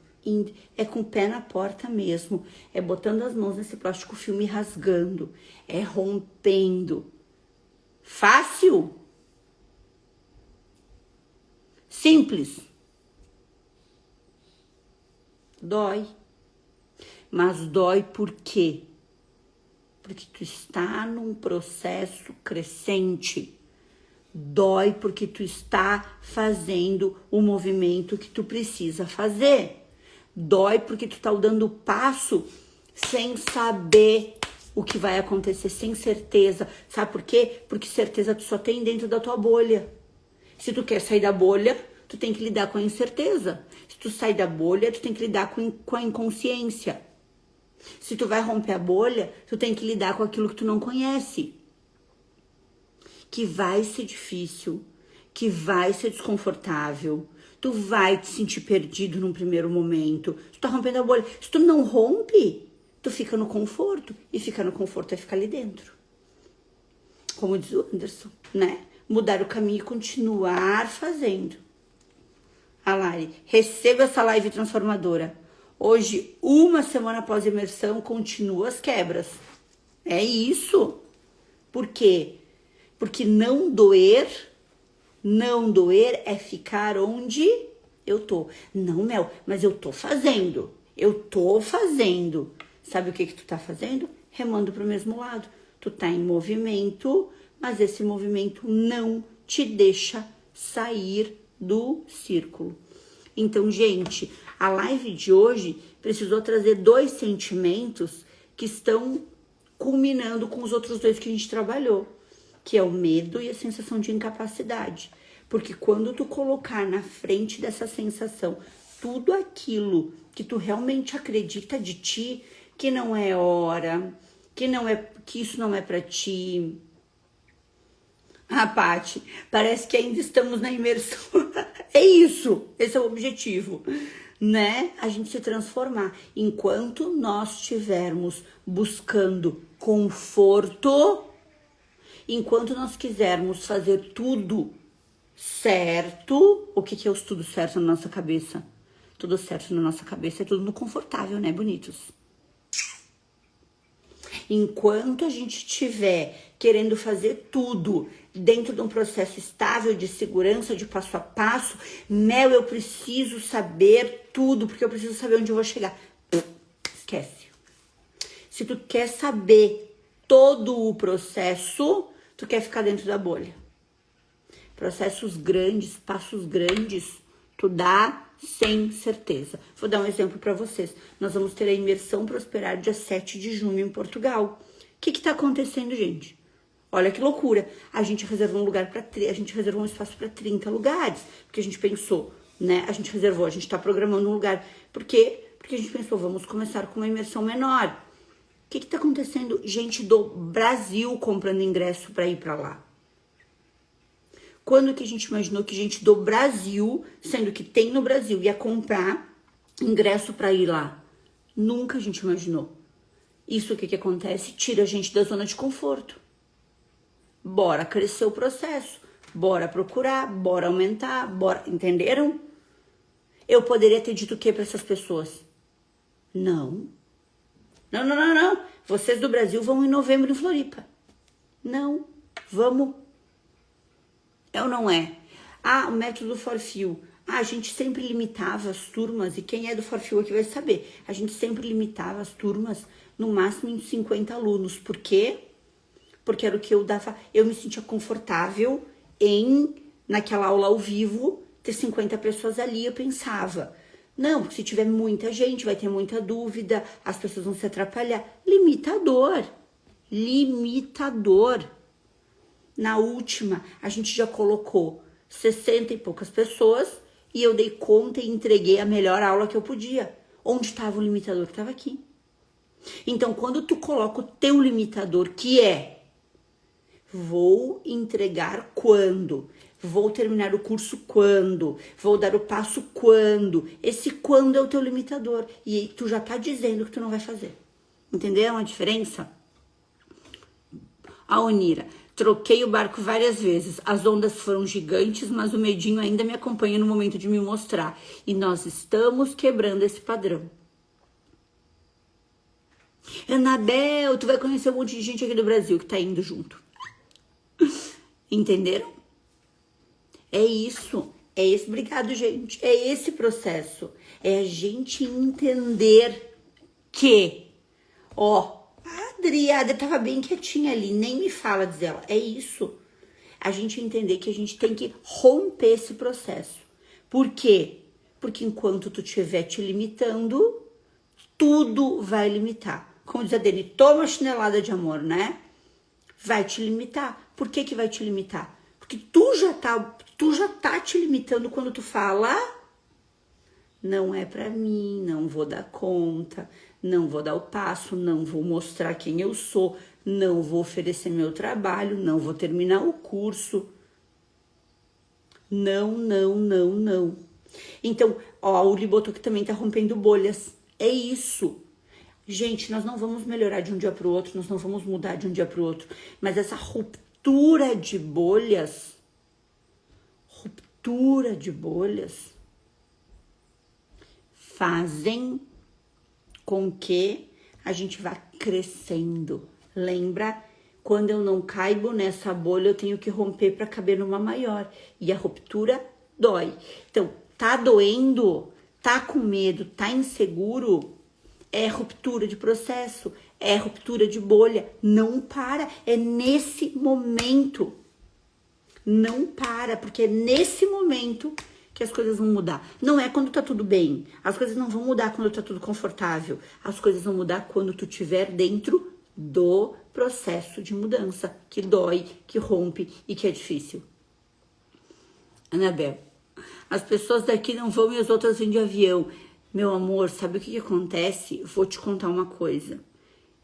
É com o pé na porta mesmo. É botando as mãos nesse plástico filme e rasgando. É rompendo. Fácil? Simples? Dói. Mas dói por quê? Porque tu está num processo crescente. Dói porque tu está fazendo o movimento que tu precisa fazer. Dói porque tu tá dando o passo sem saber o que vai acontecer, sem certeza. Sabe por quê? Porque certeza tu só tem dentro da tua bolha. Se tu quer sair da bolha, tu tem que lidar com a incerteza. Se tu sai da bolha, tu tem que lidar com a inconsciência. Se tu vai romper a bolha, tu tem que lidar com aquilo que tu não conhece. Que vai ser difícil, que vai ser desconfortável. Tu vai te sentir perdido num primeiro momento. Tu tá rompendo a bolha. Se tu não rompe, tu fica no conforto. E ficar no conforto é ficar ali dentro. Como diz o Anderson, né? Mudar o caminho e continuar fazendo. A Lari, receba essa live transformadora. Hoje, uma semana após a imersão, continua as quebras. É isso. Por quê? Porque não doer é ficar onde eu tô. Não, Mel, mas eu tô fazendo. Sabe o que tu tá fazendo? Remando pro mesmo lado. Tu tá em movimento, mas esse movimento não te deixa sair do círculo. Então, gente, a live de hoje precisou trazer 2 sentimentos que estão culminando com os outros 2 que a gente trabalhou, que é o medo e a sensação de incapacidade. Porque quando tu colocar na frente dessa sensação tudo aquilo que tu realmente acredita de ti, que não é hora, que isso não é pra ti. Ah, Paty, parece que ainda estamos na imersão. É isso, esse é o objetivo, né? A gente se transformar. Enquanto nós estivermos buscando conforto, enquanto nós quisermos fazer tudo certo, o que é o tudo certo na nossa cabeça? Tudo certo na nossa cabeça é tudo no confortável, né, bonitos? Enquanto a gente estiver querendo fazer tudo dentro de um processo estável, de segurança, de passo a passo, Mel, eu preciso saber tudo, porque eu preciso saber onde eu vou chegar. Esquece. Se tu quer saber todo o processo, tu quer ficar dentro da bolha. Processos grandes, passos grandes, tu dá sem certeza. Vou dar um exemplo para vocês. Nós vamos ter a imersão Prosperar dia 7 de junho em Portugal. O que tá acontecendo, gente? Olha que loucura. A gente reservou a gente reservou um espaço para 30 lugares, porque a gente pensou, né? A gente tá programando um lugar. Por quê? Porque a gente pensou, vamos começar com uma imersão menor. O que tá acontecendo? Gente do Brasil comprando ingresso para ir para lá. Quando que a gente imaginou que gente do Brasil, sendo que tem no Brasil, ia comprar ingresso para ir lá? Nunca a gente imaginou. Isso que acontece? Tira a gente da zona de conforto. Bora crescer o processo, bora procurar, bora aumentar, bora... Entenderam? Eu poderia ter dito o que para essas pessoas? Não. Não. Vocês do Brasil vão em novembro em Floripa. Não. Vamos. É ou não é? Ah, o método Forfil. Ah, a gente sempre limitava as turmas, e quem é do Forfil aqui vai saber. A gente sempre limitava as turmas no máximo em 50 alunos. Por quê? Porque era o que eu dava, eu me sentia confortável naquela aula ao vivo, ter 50 pessoas ali. Eu pensava, não, porque se tiver muita gente, vai ter muita dúvida, as pessoas vão se atrapalhar. Limitador. Na última, a gente já colocou 60 e poucas pessoas e eu dei conta e entreguei a melhor aula que eu podia. Onde estava o limitador? Que estava aqui. Então, quando tu coloca o teu limitador, que é vou entregar quando? Vou terminar o curso quando? Vou dar o passo quando? Esse quando é o teu limitador. E tu já tá dizendo que tu não vai fazer. Entenderam a diferença? A Onira. Troquei o barco várias vezes. As ondas foram gigantes, mas o medinho ainda me acompanha no momento de me mostrar. E nós estamos quebrando esse padrão. Anabel, tu vai conhecer um monte de gente aqui do Brasil que tá indo junto. Entenderam? É isso. É esse, obrigado, gente. É esse processo. É a gente entender que, ó, a Adriana tava bem quietinha ali, nem me fala, diz ela. É isso. A gente entender que a gente tem que romper esse processo. Por quê? Porque enquanto tu estiver te limitando, tudo vai limitar. Como diz a Dani, toma chinelada de amor, né? Vai te limitar. Por que vai te limitar? Porque tu já tá te limitando quando tu fala não é pra mim, não vou dar conta, não vou dar o passo, não vou mostrar quem eu sou, não vou oferecer meu trabalho, não vou terminar o curso. Não. Então, ó, a Uli botou que também tá rompendo bolhas. É isso. Gente, nós não vamos melhorar de um dia pro outro, nós não vamos mudar de um dia pro outro. Mas essa ruptura de bolhas fazem com que a gente vá crescendo. Lembra? Quando eu não caibo nessa bolha, eu tenho que romper para caber numa maior. E a ruptura dói. Então, tá doendo, tá com medo, tá inseguro, é ruptura de processo, é ruptura de bolha. Não para, é nesse momento. Não para, porque é nesse momento que as coisas vão mudar. Não é quando tá tudo bem. As coisas não vão mudar quando tá tudo confortável. As coisas vão mudar quando tu estiver dentro do processo de mudança, que dói, que rompe e que é difícil. Anabel, as pessoas daqui não vão e as outras vêm de avião. Meu amor, sabe o que acontece? Vou te contar uma coisa.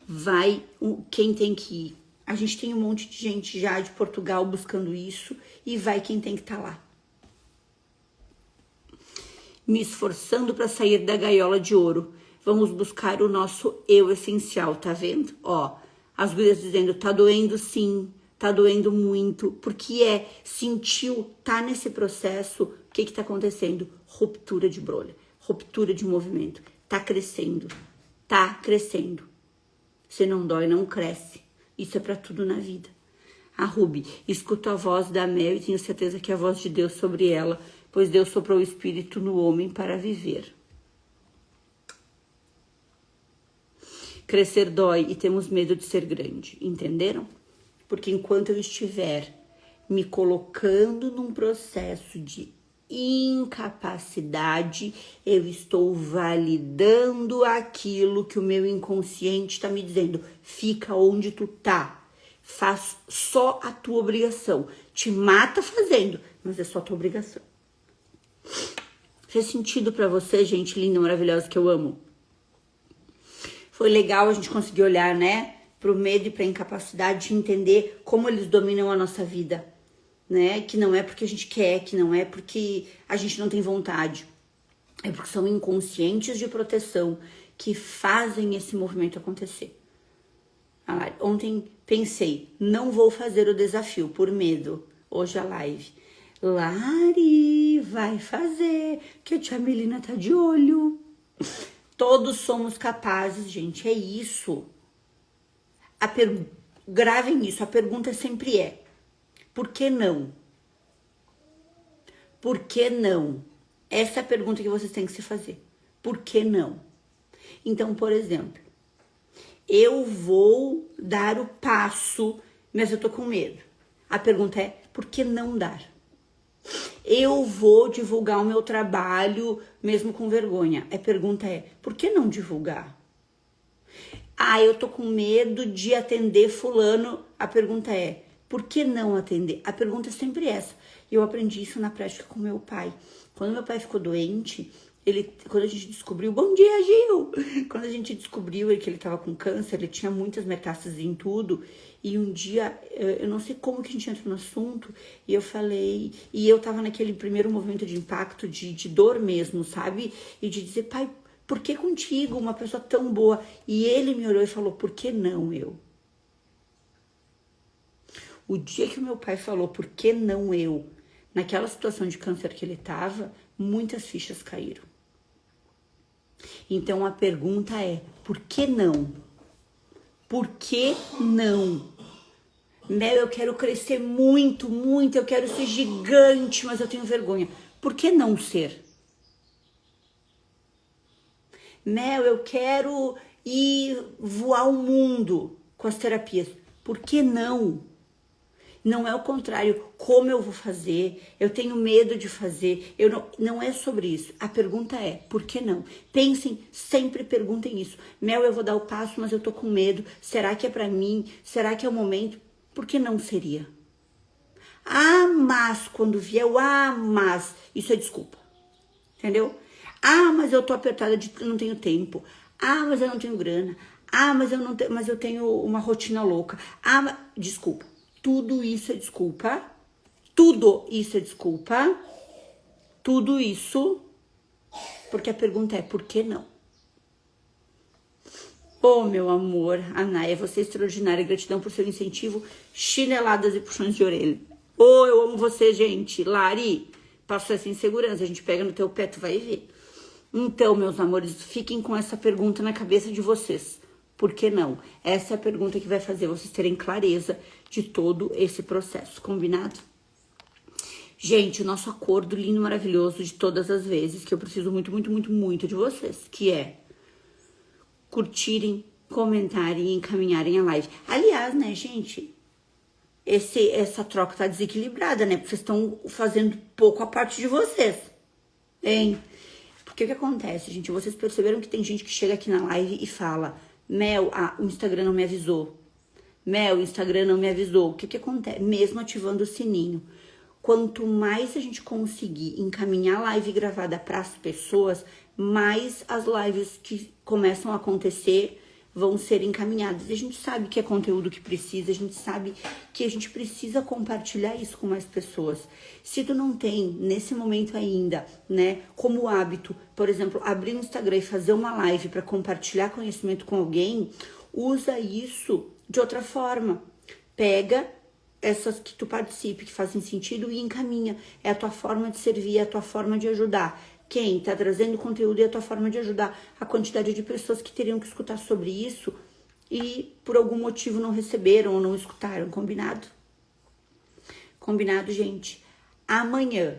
Vai quem tem que ir. A gente tem um monte de gente já de Portugal buscando isso e vai quem tem que estar lá. Me esforçando para sair da gaiola de ouro. Vamos buscar o nosso eu essencial, tá vendo? Ó, as gurias dizendo, tá doendo sim, tá doendo muito. Porque sentiu, tá nesse processo, o que tá acontecendo? Ruptura de bolha, ruptura de movimento. Tá crescendo. Se não dói, não cresce. Isso é pra tudo na vida. A Ruby, escuto a voz da Mel e tenho certeza que é a voz de Deus sobre ela, pois Deus soprou o espírito no homem para viver. Crescer dói e temos medo de ser grande, entenderam? Porque enquanto eu estiver me colocando num processo de incapacidade, eu estou validando aquilo que o meu inconsciente está me dizendo. Fica onde tu tá. Faz só a tua obrigação. Te mata fazendo, mas é só a tua obrigação. Fez sentido pra você, gente linda, maravilhosa, que eu amo? Foi legal a gente conseguir olhar, né, pro medo e pra incapacidade de entender como eles dominam a nossa vida, né? Que não é porque a gente quer, que não é porque a gente não tem vontade. É porque são inconscientes de proteção que fazem esse movimento acontecer. Ontem pensei, não vou fazer o desafio por medo. Hoje a live. Lari, vai fazer, que a tia Melina tá de olho. Todos somos capazes, gente, é isso. Gravem isso, a pergunta sempre é, por que não? Por que não? Essa é a pergunta que vocês têm que se fazer. Por que não? Então, por exemplo, eu vou dar o passo, mas eu tô com medo. A pergunta é, por que não dar? Eu vou divulgar o meu trabalho mesmo com vergonha. A pergunta é, por que não divulgar? Eu tô com medo de atender fulano. A pergunta é, por que não atender? A pergunta é sempre essa. Eu aprendi isso na prática com meu pai. Quando meu pai ficou doente, quando a gente descobriu, bom dia, Gil! Quando a gente descobriu que ele tava com câncer, ele tinha muitas metástases em tudo. E um dia, eu não sei como que a gente entrou no assunto, e eu falei, e eu tava naquele primeiro movimento de impacto, de dor mesmo, sabe? E de dizer, pai, por que contigo, uma pessoa tão boa? E ele me olhou e falou, por que não eu? O dia que o meu pai falou, por que não eu? Naquela situação de câncer que ele tava, muitas fichas caíram. Então a pergunta é, por que não? Por que não? Mel, eu quero crescer muito, muito, eu quero ser gigante, mas eu tenho vergonha. Por que não ser? Mel, eu quero ir voar o mundo com as terapias. Por que não? Não é o contrário, como eu vou fazer, eu tenho medo de fazer, não é sobre isso. A pergunta é, por que não? Pensem, sempre perguntem isso. Mel, eu vou dar o passo, mas eu tô com medo. Será que é pra mim? Será que é o momento? Por que não seria? Mas, quando vier o mas, isso é desculpa. Entendeu? Mas eu tô apertada, eu não tenho tempo. Mas eu não tenho grana. Mas eu tenho uma rotina louca. Desculpa. Tudo isso é desculpa. Tudo isso é desculpa. Tudo isso. Porque a pergunta é, por que não? Meu amor, Anaia, você é extraordinária. Gratidão por seu incentivo. Chineladas e puxões de orelha. Eu amo você, gente. Lari, passou essa insegurança. A gente pega no teu pé, tu vai ver. Então, meus amores, fiquem com essa pergunta na cabeça de vocês. Por que não? Essa é a pergunta que vai fazer vocês terem clareza de todo esse processo, combinado? Gente, o nosso acordo lindo, maravilhoso de todas as vezes, que eu preciso muito, muito, muito, muito de vocês, que é curtirem, comentarem e encaminharem a live. Aliás, né, gente, essa troca tá desequilibrada, né? Porque vocês estão fazendo pouco a parte de vocês, hein? Porque o que acontece, gente? Vocês perceberam que tem gente que chega aqui na live e fala... Mel, o Instagram não me avisou. Mel, o Instagram não me avisou. O que acontece? Mesmo ativando o sininho. Quanto mais a gente conseguir encaminhar a live gravada para as pessoas, mais as lives que começam a acontecer vão ser encaminhadas. A gente sabe que é conteúdo que precisa, a gente sabe que a gente precisa compartilhar isso com mais pessoas. Se tu não tem, nesse momento ainda, né, como hábito, por exemplo, abrir o Instagram e fazer uma live para compartilhar conhecimento com alguém, usa isso de outra forma. Pega essas que tu participe, que fazem sentido e encaminha. É a tua forma de servir, é a tua forma de ajudar. Quem tá trazendo conteúdo é a tua forma de ajudar a quantidade de pessoas que teriam que escutar sobre isso e por algum motivo não receberam ou não escutaram, combinado? Combinado, gente? Amanhã,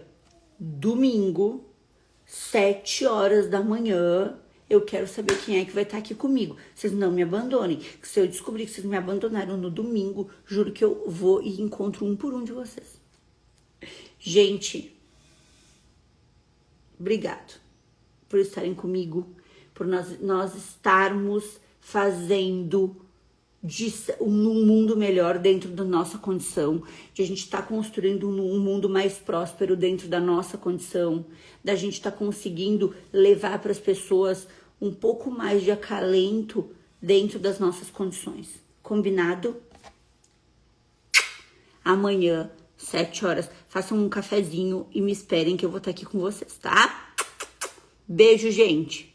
domingo, 7 horas da manhã, eu quero saber quem é que vai estar aqui comigo. Vocês não me abandonem. Se eu descobrir que vocês me abandonaram no domingo, juro que eu vou e encontro um por um de vocês. Gente... Obrigado por estarem comigo, por nós estarmos fazendo um mundo melhor dentro da nossa condição, de a gente estar construindo um mundo mais próspero dentro da nossa condição, da gente estar conseguindo levar para as pessoas um pouco mais de acalento dentro das nossas condições. Combinado? Amanhã, 7 horas, façam um cafezinho e me esperem que eu vou estar aqui com vocês, tá? Beijo, gente!